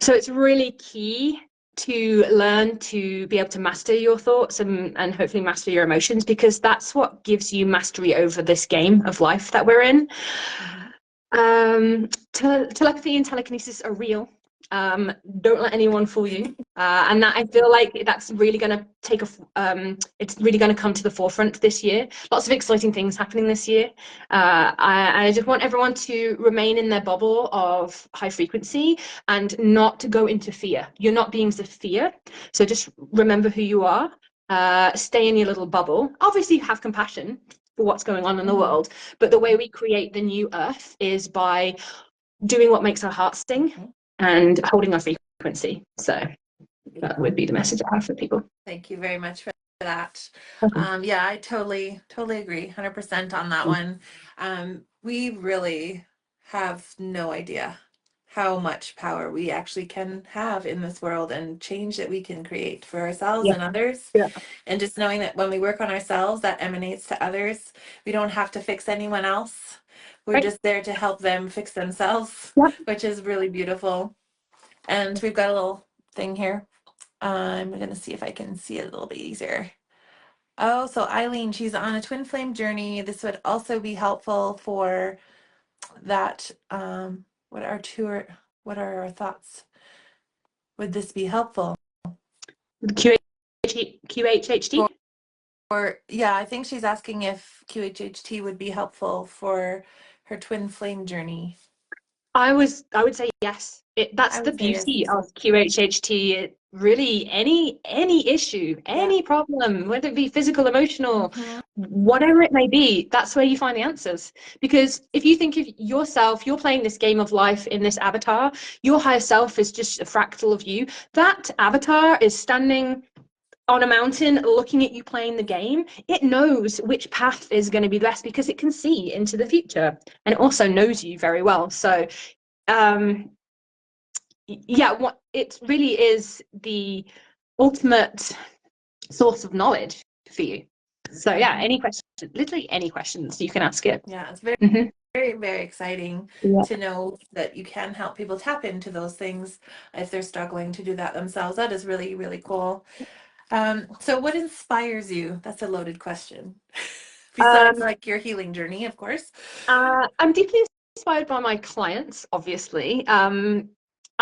So it's really key to learn to be able to master your thoughts and hopefully master your emotions, because that's what gives you mastery over this game of life that we're in. Mhm. Telepathy and telekinesis are real. Don't let anyone fool you. And that I feel like that's really going to take it's really going to come to the forefront this year. Lots of exciting things happening this year. I just want everyone to remain in their bubble of high frequency and not to go into fear. You're not beings of fear. So just remember who you are. Stay in your little bubble. Obviously, have compassion for what's going on in the Mhm. world. But the way we create the new earth is by doing what makes our hearts sing Mhm. and holding our frequency. So that would be the message I have for people. Thank you very much for that. Okay. Yeah, I totally agree, 100% on that one. We really have no idea how much power we actually can have in this world and change that we can create for ourselves Yeah. and others. Yeah. And just knowing that when we work on ourselves, that emanates to others. We don't have to fix anyone else. We're Right. just there to help them fix themselves, Yeah. which is really beautiful. And we've got a little thing here. I'm gonna see if I can see it a little bit easier. Oh, so Eileen, she's on a twin flame journey. This would also be helpful for that. What are our thoughts? Would this be helpful? QHHT. Or yeah, I think she's asking if QHHT would be helpful for her twin flame journey. I would say yes. That's I the would say yes beauty too. of QHHT. It really any issue, Yeah. any problem, whether it be physical, emotional, Mm-hmm. whatever it may be, that's where you find the answers. Because if you think of yourself, you're playing this game of life in this avatar, your higher self is just a fractal of you. That avatar is standing on a mountain looking at you playing the game. It knows which path is going to be best because it can see into the future, and it also knows you very well. So um yeah, what it really is the ultimate source of knowledge for you. So yeah, Mm-hmm. any questions, literally any questions you can ask it. Yeah, it's Mm-hmm. very exciting Yeah. to know that you can help people tap into those things if they're struggling to do that themselves. That is really cool. So what inspires you? That's a loaded question. Besides um like your healing journey, of course. I'm deeply inspired by my clients, obviously.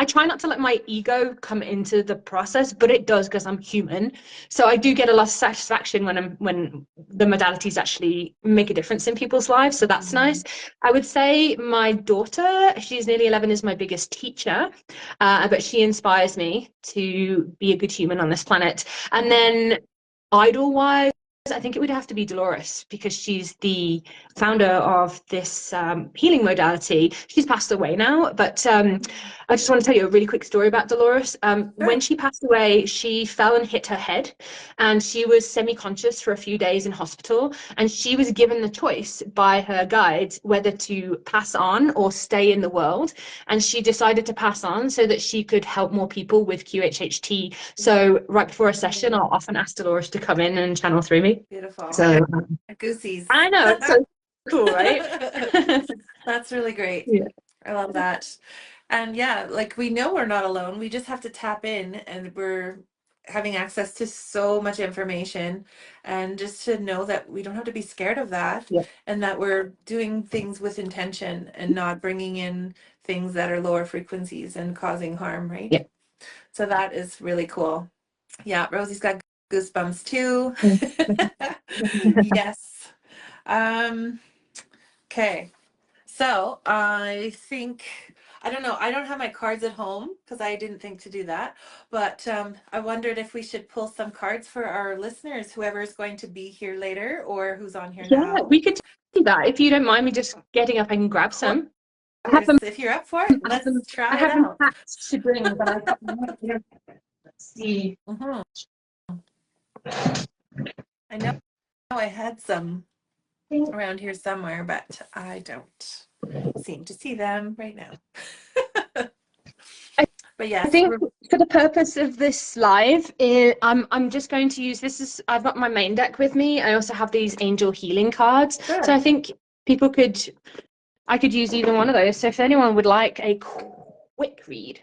I try not to let my ego come into the process, but it does because I'm human. So I do get a lot of satisfaction when the modalities actually make a difference in people's lives. So that's Mhm. nice. I would say my daughter, she's nearly 11, is my biggest teacher, but she inspires me to be a good human on this planet. And then idol-wise, I think it would have to be Dolores because she's the founder of this healing modality. She's passed away now, but I just want to tell you a really quick story about Dolores. When Sure. she passed away, she fell and hit her head, and she was semi-conscious for a few days in hospital. And she was given the choice by her guides whether to pass on or stay in the world. And she decided to pass on so that she could help more people with QHHT. So right before a session, I'll often ask Dolores to come in and channel through me. Beautiful. So Goosies. I know it's so cool, right? That's really great. Yeah. I love that. And yeah, like we know we're not alone. We just have to tap in, and we're having access to so much information, and just to know that we don't have to be scared of that, Yeah. and that we're doing things with intention and not bringing in things that are lower frequencies and causing harm, right? Yeah. So that is really cool. Yeah, Rosie's got goosebumps too. Yes. Um, okay. So I think, I don't know, I don't have my cards at home because I didn't think to do that. But I wondered if we should pull some cards for our listeners, whoever is going to be here later or who's on here Yeah, now. we could do that. If you don't mind me just getting up, I can grab Of some. I have course, them, if you're up for it, let's I try it have them out. packed to bring, but I got them right here. Let's see. Hmm. I know I had some around here somewhere, but I don't seem to see them right now. But I yes, think we're for the purpose of this live, I'm just going to use this as I've got my main deck with me. I also have these angel healing cards. So I sure. think people could I could use either one of those. So if anyone would like a quick read,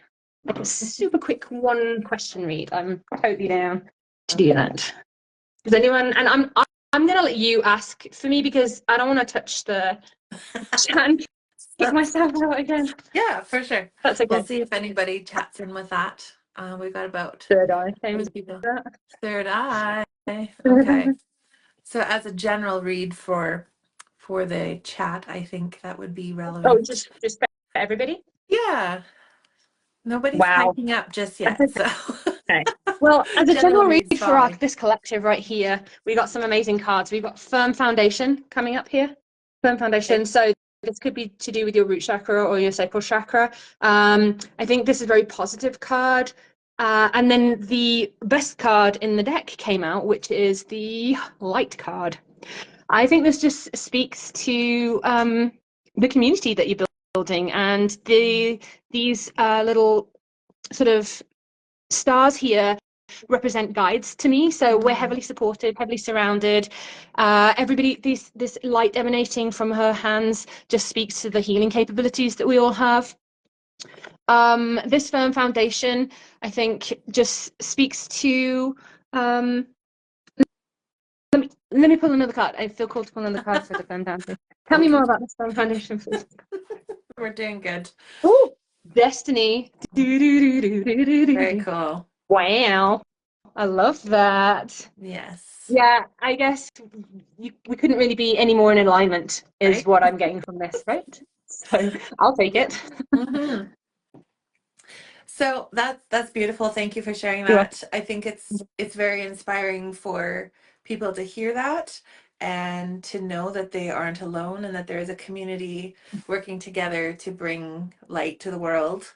like a super quick one question read, I'm totally down to do Okay. that. Does anyone? And I'm gonna let you ask for me because I don't want to touch the chat and kick myself out again. Yeah, for sure. That's We'll okay. see if anybody chats in with that. We've got about Third eye, same as 8 people. that. Third eye. Okay. So as a general read for the chat, I think that would be Oh, relevant. just for everybody. Yeah, nobody's Wow. piping up just That's yet, so okay. Well, as a general general read read's for fine. this collective right here, we got some amazing cards. We've got Firm Foundation coming up here. Firm Okay. Foundation. So this could be to do with your root chakra or your sacral chakra. I think this is a very positive card. And then the best card in the deck came out, which is the Light card. I think this just speaks to the community that you're building and these little sort of stars here represent guides to me. So we're Mhm. heavily supported, heavily surrounded. Everybody, this light emanating from her hands just speaks to the healing capabilities that we all have. This firm foundation, I think, just speaks to. Let me pull another card. I feel called to pull another card for the firm foundation. Tell me more Okay. about this firm foundation, please. We're doing good. Oh, Destiny. Do, do, do, do, do, do, Very do. cool. Wow, I love that. Yes. Yeah, I guess we couldn't really be any more in alignment, is Right? what I'm getting from this, right? So I'll take Yeah. it. Hmm. So that's beautiful. Thank you for sharing You are. that. I think it's very inspiring for people to hear that and to know that they aren't alone and that there is a community working together to bring light to the world.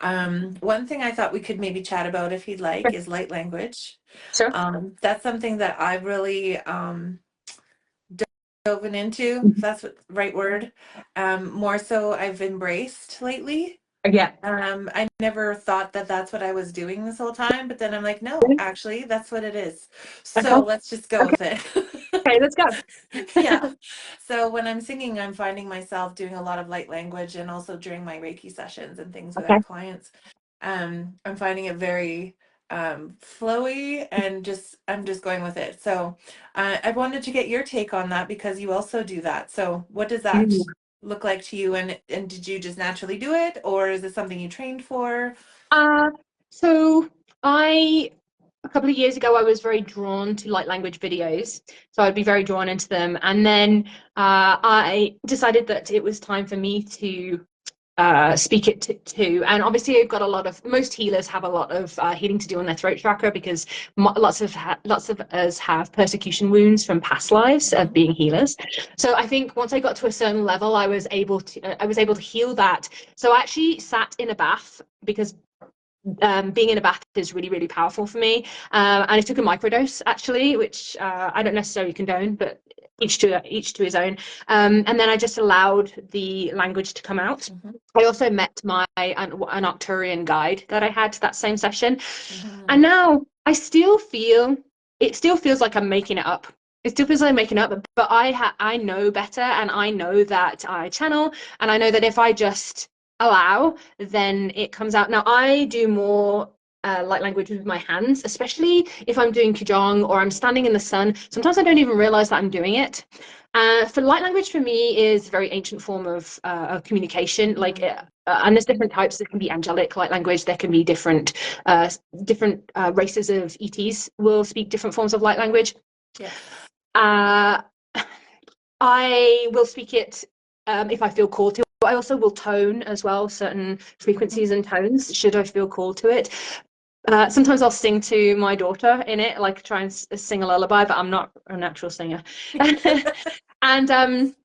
One thing I thought we could maybe chat about if you'd like is light language. Sure. That's something that I've really dove into, if Mhm. that's the right word. More so I've embraced lately. Yeah. I never thought that that's what I was doing this whole time, but then I'm like, no, actually, that's what it is. Okay. So let's just go Okay. with it. Okay. Let's go. Yeah. So when I'm singing, I'm finding myself doing a lot of light language and also during my Reiki sessions and things with our Okay. clients. I'm finding it very flowy and just I'm just going with it. So I wanted to get your take on that because you also do that. So what does that Ooh. look like to you? And did you just naturally do it, or is it something you trained for? Uh, so a couple of years ago, I was very drawn to light language videos. So I'd be very drawn into them. And then I decided that it was time for me to speak it to. And obviously, I've got a lot of, most healers have a lot of healing to do on their throat chakra because lots of us have persecution wounds from past lives of Mhm. being healers. So I think once I got to a certain level, I was able to heal that. So I actually sat in a bath because being in a bath is really, really powerful for me. And I took a microdose actually, which I don't necessarily condone, but each to his own. And then I just allowed the language to come out. Mhm. I also met an Arcturian guide that I had that same session, and Mhm. now it still feels like I'm making it up. It still feels like I'm making it up, but I know better, and I know that I channel, and I know that if I just allow, then it comes out. Now, I do more light language with my hands, especially if I'm doing qigong or I'm standing in the sun. Sometimes I don't even realize that I'm doing it. For light language, for me, is a very ancient form of communication. Like, and there's different types. There can be angelic light language. There can be different races of ETs will speak different forms of light language. Yes. Uh, I will speak it if I feel called to. I also will tone as well, certain frequencies and tones, should I feel called to it. Sometimes I'll sing to my daughter in it, like try and sing a lullaby, but I'm not a natural singer. And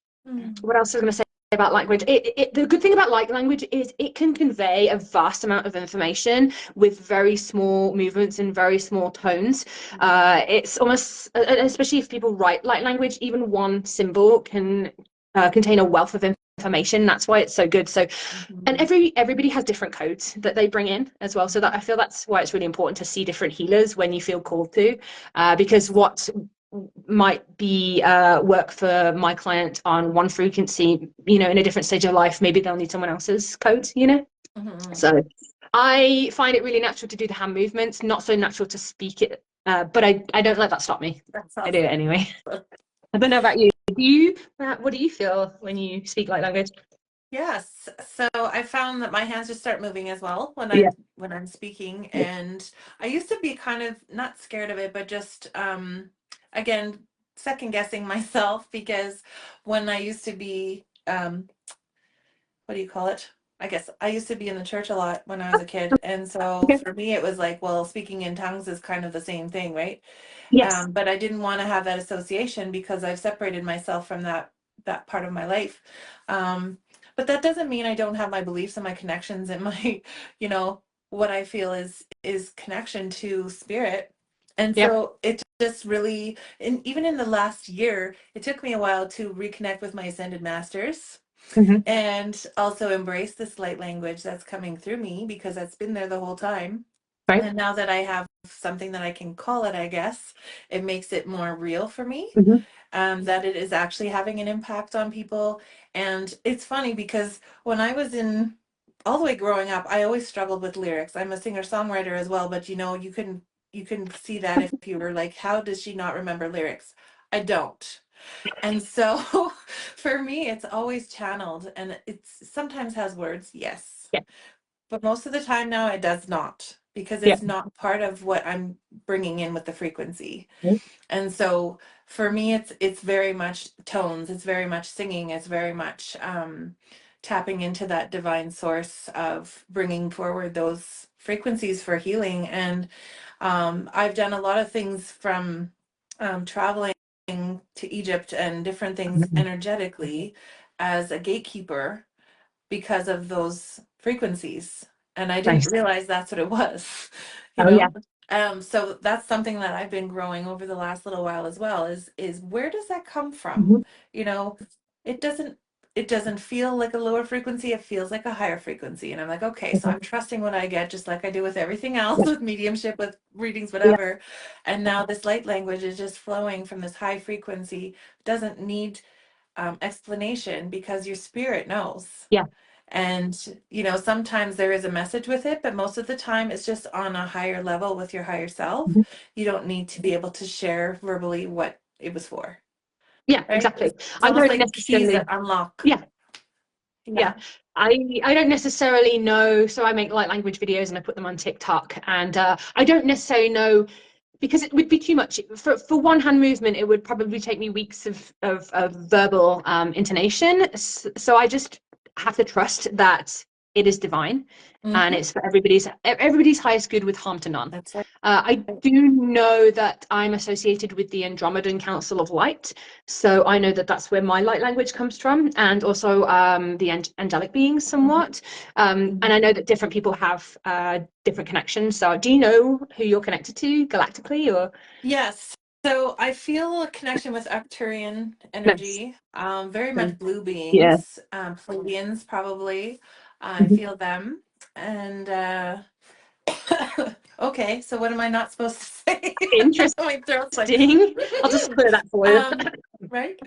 what else was I going to say about language? The good thing about light language is it can convey a vast amount of information with very small movements and very small tones. It's almost, especially if people write light language, even one symbol can contain a wealth of information. That's why it's so good. So, and everybody has different codes that they bring in as well. So that I feel that's why it's really important to see different healers when you feel called to, because what might be work for my client on one frequency, in a different stage of life, maybe they'll need someone else's code, So I find it really natural to do the hand movements, not so natural to speak it, but I don't let that stop me. That's I do it awesome. anyway. I don't know about you. What do you feel when you speak light language? Yes. So I found that my hands just start moving as well when Yeah. I'm speaking. And I used to be kind of not scared of it, but just again, second guessing myself because when I used to be what do you call it? I guess I used to be in the church a lot when I was a kid. And so Okay. for me it was like, well, speaking in tongues is kind of the same thing, right? Yes. But I didn't want to have that association because I've separated myself from that part of my life. Um, but that doesn't mean I don't have my beliefs and my connections and my, you know, what I feel is connection to spirit. And Yeah. so it just really, and even in the last year, it took me a while to reconnect with my ascended masters Hmm. and also embrace this light language that's coming through me because that's been there the whole time. Right. And now that I have something that I can call it, I guess, it makes it more real for me, Hmm. that it is actually having an impact on people. And it's funny because when I was in all the way growing up, I always struggled with lyrics. I'm a singer-songwriter as well, but you can see that if you were like, how does she not remember lyrics? I don't. And so for me, it's always channeled and it's sometimes has words, yes. Yeah. But most of the time now it does not because Yeah. it's not part of what I'm bringing in with the frequency. And so for me it's very much tones, it's very much singing, it's very much tapping into that divine source of bringing forward those frequencies for healing. And I've done a lot of things from traveling to Egypt and different things Mhm. energetically as a gatekeeper because of those frequencies. And I didn't Nice. realize that's what it was, you Oh yeah. know? So that's something that I've been growing over the last little while as well, is where does that come from? Hmm. You know, it doesn't it doesn't feel like a lower frequency, it feels like a higher frequency. And I'm like, okay, so I'm trusting what I get, just like I do with everything else, Yeah. with mediumship, with readings, Yeah. whatever. And now this light language is just flowing from this high frequency, doesn't need explanation because your spirit knows. Yeah. And, sometimes there is a message with it, but most of the time it's just on a higher level with your higher self. Mhm. You don't need to be able to share verbally what it was for, Yeah, right? exactly. It's I almost don't like keys that necessarily, unlock. yeah, yeah. Yeah. I don't necessarily know. So I make light language videos and I put them on TikTok, and I don't necessarily know because it would be too much for one hand movement. It would probably take me weeks of verbal intonation. So I just have to trust that it is divine, and Hmm. it's for everybody's highest good with harm to none. That's right. I do know that I'm associated with the Andromedan Council of Light, so I know that that's where my light language comes from, and also the angelic beings Mhm. somewhat. And I know that different people have different connections. So, do you know who you're connected to galactically, or Yes. So I feel a connection with Arcturian nice? energy, very So, much blue yeah. beings, Pleiadians probably. I Mhm. feel them. And okay, so what am I not supposed to say? Interesting. My throat's like, I'll just clear that for you. Right?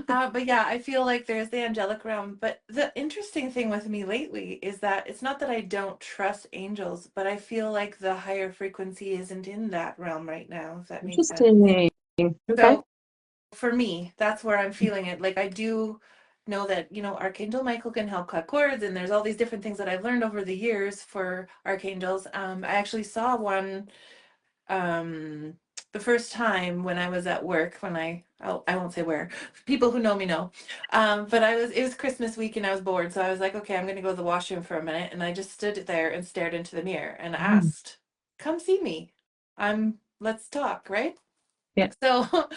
But yeah, I feel like there's the angelic realm. But the interesting thing with me lately is that it's not that I don't trust angels, but I feel like the higher frequency isn't in that realm right now, if that makes sense. Interesting. Okay. So for me, that's where I'm feeling it. Like I do know that, Archangel Michael can help cut cords, and there's all these different things that I've learned over the years for archangels. I actually saw one um the first time when I was at work, when I won't say where, people who know me know, but it was Christmas week and I was bored, so I was like, okay, I'm gonna go to the washroom for a minute, and I just stood there and stared into the mirror and Mm. asked, come see me, let's talk, right? Yeah. So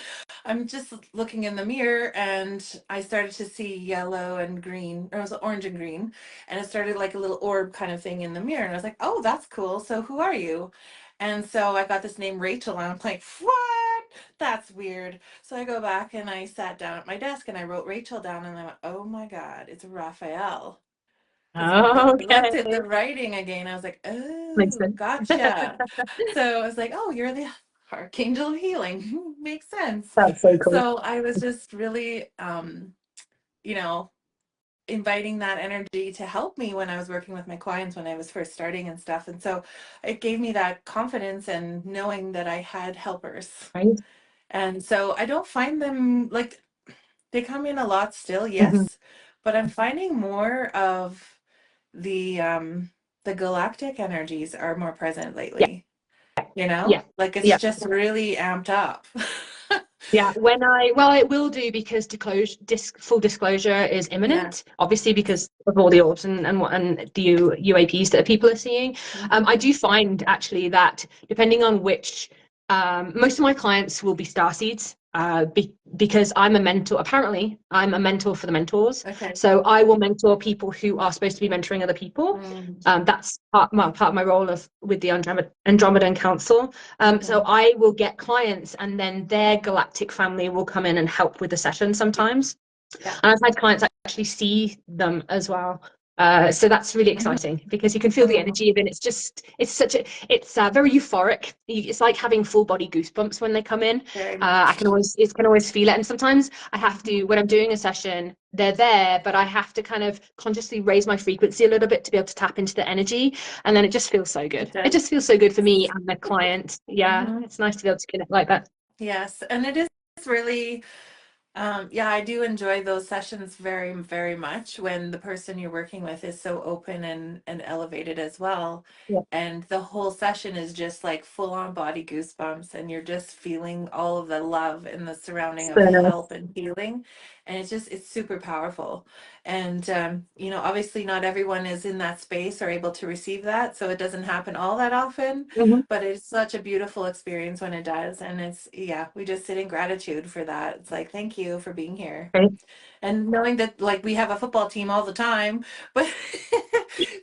I'm just looking in the mirror and I started to see yellow and green, or it was orange and green, and it started like a little orb kind of thing in the mirror. And I was like, oh, that's cool. So who are you? And so I got this name Rachel, and I'm like, what? That's weird. So I go back and I sat down at my desk and I wrote Rachel down, and I went, oh my God, it's Raphael. Because when I looked Okay. at the writing again, I was like, Makes oh, sense. gotcha. So I was like, oh, you're the Archangel of Healing. Makes sense. That's so cool. So I was just really, you know, inviting that energy to help me when I was working with my clients when I was first starting and stuff. And so it gave me that confidence and knowing that I had helpers. Right. And so I don't find them like they come in a lot still, Hmm. yes, but I'm finding more of the galactic energies are more present Yeah. lately, Yeah. like it's Yeah. just really amped up. Yeah, well, it will do because full disclosure is Yeah. imminent, obviously because of all the orbs and the UAPs that people are seeing. I Hmm. do find actually that depending on which, most of my clients will be starseeds, because I'm a mentor. Apparently, I'm a mentor for the mentors, Okay. so I will mentor people who are supposed to be mentoring other people. Mm-hmm. That's part of my role of with the Andromedan Council. So I will get clients and then their galactic family will come in and help with the session sometimes. Yeah. And I've had clients actually see them as well. So that's really Hmm. exciting because you can feel the Hmm. energy of it. It's very euphoric. It's like having full body goosebumps when they come in. Very I much. can always feel it. And sometimes I have to, when I'm doing a session, they're there, but I have to kind of consciously raise my frequency a little bit to be able to tap into the energy. And then it just feels so It good. It does. just feels so good for me and the client. Yeah, Hmm. it's nice to be able to connect like that. Yes, and it is really yeah, I do enjoy those sessions very, very much when the person you're working with is so open and elevated as well. Yeah. And the whole session is just like full on body goosebumps, and you're just feeling all of the love and the surrounding So of nice. help and healing. And it's super powerful. And obviously not everyone is in that space or able to receive that, so it doesn't happen all that often, Mhm. but it's such a beautiful experience when it does. And yeah, we just sit in gratitude for that. It's like, thank you for being here. Right. And knowing that like we have a football team all the time, but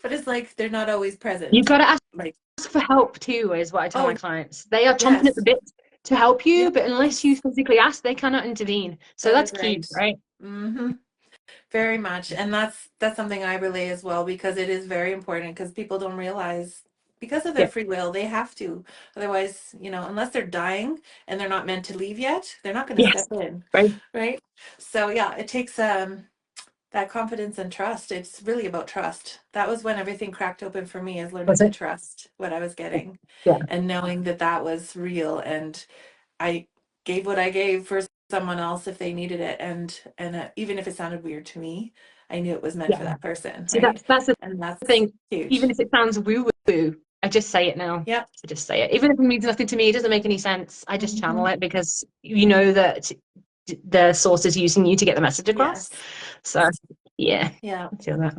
but it's like they're not always You've present. got to ask Like, for help too, is what I tell my oh, clients. They are chomping at yes. the bit to help you, Yes. but unless you physically ask, they cannot intervene. So That that's is key, right. right? Mm-hmm. Very much. And that's something I relay as well, because it is very important, because people don't realize because of their Yeah. free will, they have to. Otherwise, unless they're dying and they're not meant to leave yet, they're not going to Yes. step in. Right. Right? So yeah, it takes that confidence and trust. It's really about trust. That was when everything cracked open for me, is learning Was to it? trust what I was getting Yeah. and knowing that that was real. And I gave what I gave for someone else if they needed it, and even if it sounded weird to me, I knew it was meant Yeah. for that person, See, right? that's the And that's thing. Even huge. if it sounds woo woo, I just say it now. Yep. I just say it. Even if it means nothing to me, it doesn't make any sense. I just channel Hmm. it because you know that the source is using you to get the message across. Yes. So yeah, Yeah. I feel that.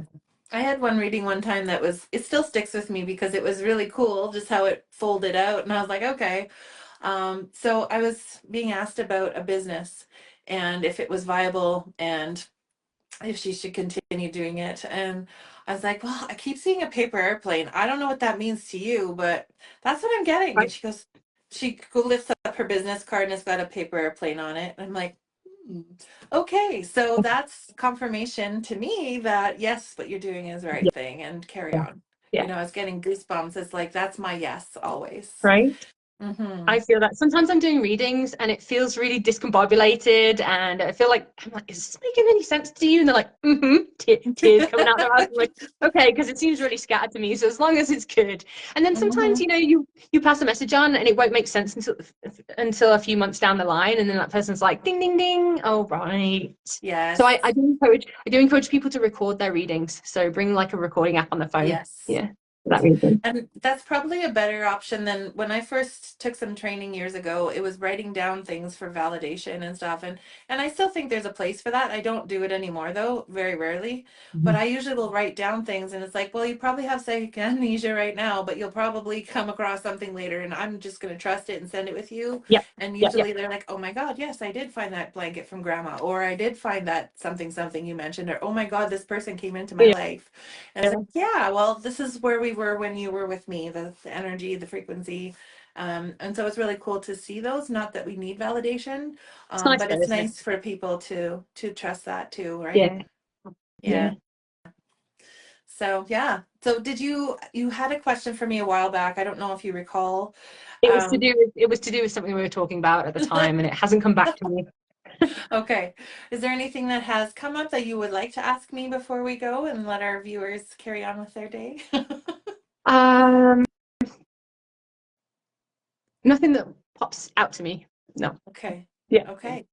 I had one reading one time that it still sticks with me because it was really cool just how it folded out, and I was like, okay. So I was being asked about a business and if it was viable and if she should continue doing it. And I was like, well, I keep seeing a paper airplane. I don't know what that means to you, but that's what I'm getting. Right. And she lifts up her business card and it's got a paper airplane on it. And I'm like, hmm, okay. So that's confirmation to me that yes, what you're doing is the Yeah. right thing, and carry on. Yeah. I was getting goosebumps. It's like, that's my yes always. Right. I Mm-hmm. feel that sometimes I'm doing readings and it feels really discombobulated, and I feel like I'm like, is this making any sense to you? And they're like, tears coming out their eyes. I'm like, okay, because it seems really scattered to me. So as long as it's good. And then sometimes, Mm-hmm. you know, you pass a message on and it won't make sense until a few months down the line, and then that person's like, ding, ding, ding. Oh, right. So Yes. I do encourage people to record their readings. So bring like a recording app on the phone. Yes. Yeah, for that reason. And that's probably a better option than when I first took some training years ago. It was writing down things for validation and stuff. And I still think there's a place for that. I don't do it anymore though, very rarely. But I usually will write down things and it's like, well, you probably have psychic amnesia right now, but you'll probably come across something later and I'm just going to trust it and send it with you. Yep. And Yep. Yep. usually they're like, oh my God, yes, I did find that blanket from grandma, or I did find that something, something you mentioned, or oh my God, this person came into my Yeah. life. And it's like, yeah, well, this is where we were when you were with me, the energy, the frequency. And so it's really cool to see those. Not that we need validation, It's nice but though, it's isn't it? nice for people to trust that too, right? Yeah. Yeah. Yeah. So yeah. So did you had a question for me a while back? I don't know if you recall. It was to Um, do with something we were talking about at the time, and it hasn't come back to me. okay. Is there anything that has come up that you would like to ask me before we go and let our viewers carry on with their day? Um, Nothing that pops out to me. No. Okay. Yeah. Okay.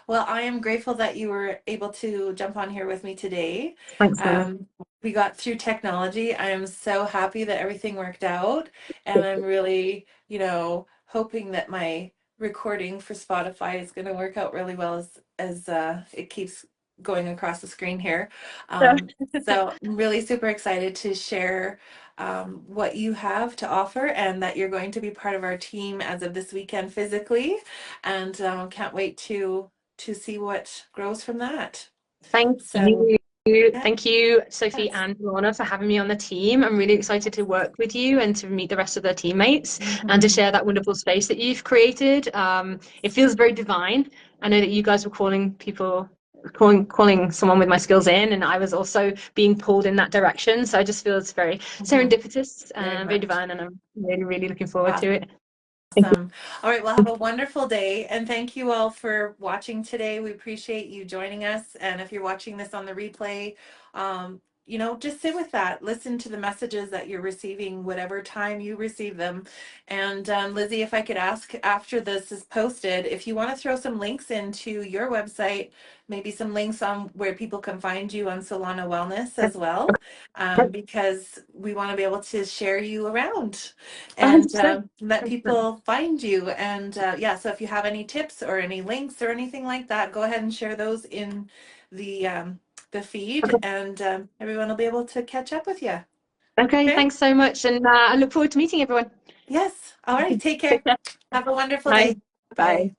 Well, I am grateful that you were able to jump on here with me today. Thanks, Launa. Um, we got through technology. I am so happy that everything worked out. And I'm really, hoping that my recording for Spotify is going to work out really well as it keeps going across the screen here. So I'm really super excited to share what you have to offer and that you're going to be part of our team as of this weekend physically. And can't wait to see what grows from that. Thank So, you. yeah, Thank you, Sophie yes. and Launa, for having me on the team. I'm really excited to work with you and to meet the rest of the teammates and to Mhm. share that wonderful space that you've created. It feels very divine. I know that you guys were calling someone with my skills in, and I was also being pulled in that direction. So I just feel it's very Mhm. serendipitous Very and very much. divine, and I'm really, really looking forward to it. Thank you. Awesome. All right, well, have a wonderful day. And thank you all for watching today. We appreciate you joining us. And if you're watching this on the replay, just sit with that. Listen to the messages that you're receiving, whatever time you receive them. And Lizzie, if I could ask after this is posted, if you want to throw some links into your website, maybe some links on where people can find you on Solauna Wellness as well, because we want to be able to share you around and 100%. let 100%. people find you. And yeah, so if you have any tips or any links or anything like that, go ahead and share those in the feed, Okay. and everyone will be able to catch up with you. Okay, Okay? thanks so much. And I look forward to meeting everyone. Yes. All right. Take Take care. care. Have a wonderful Bye. day. Bye. Bye.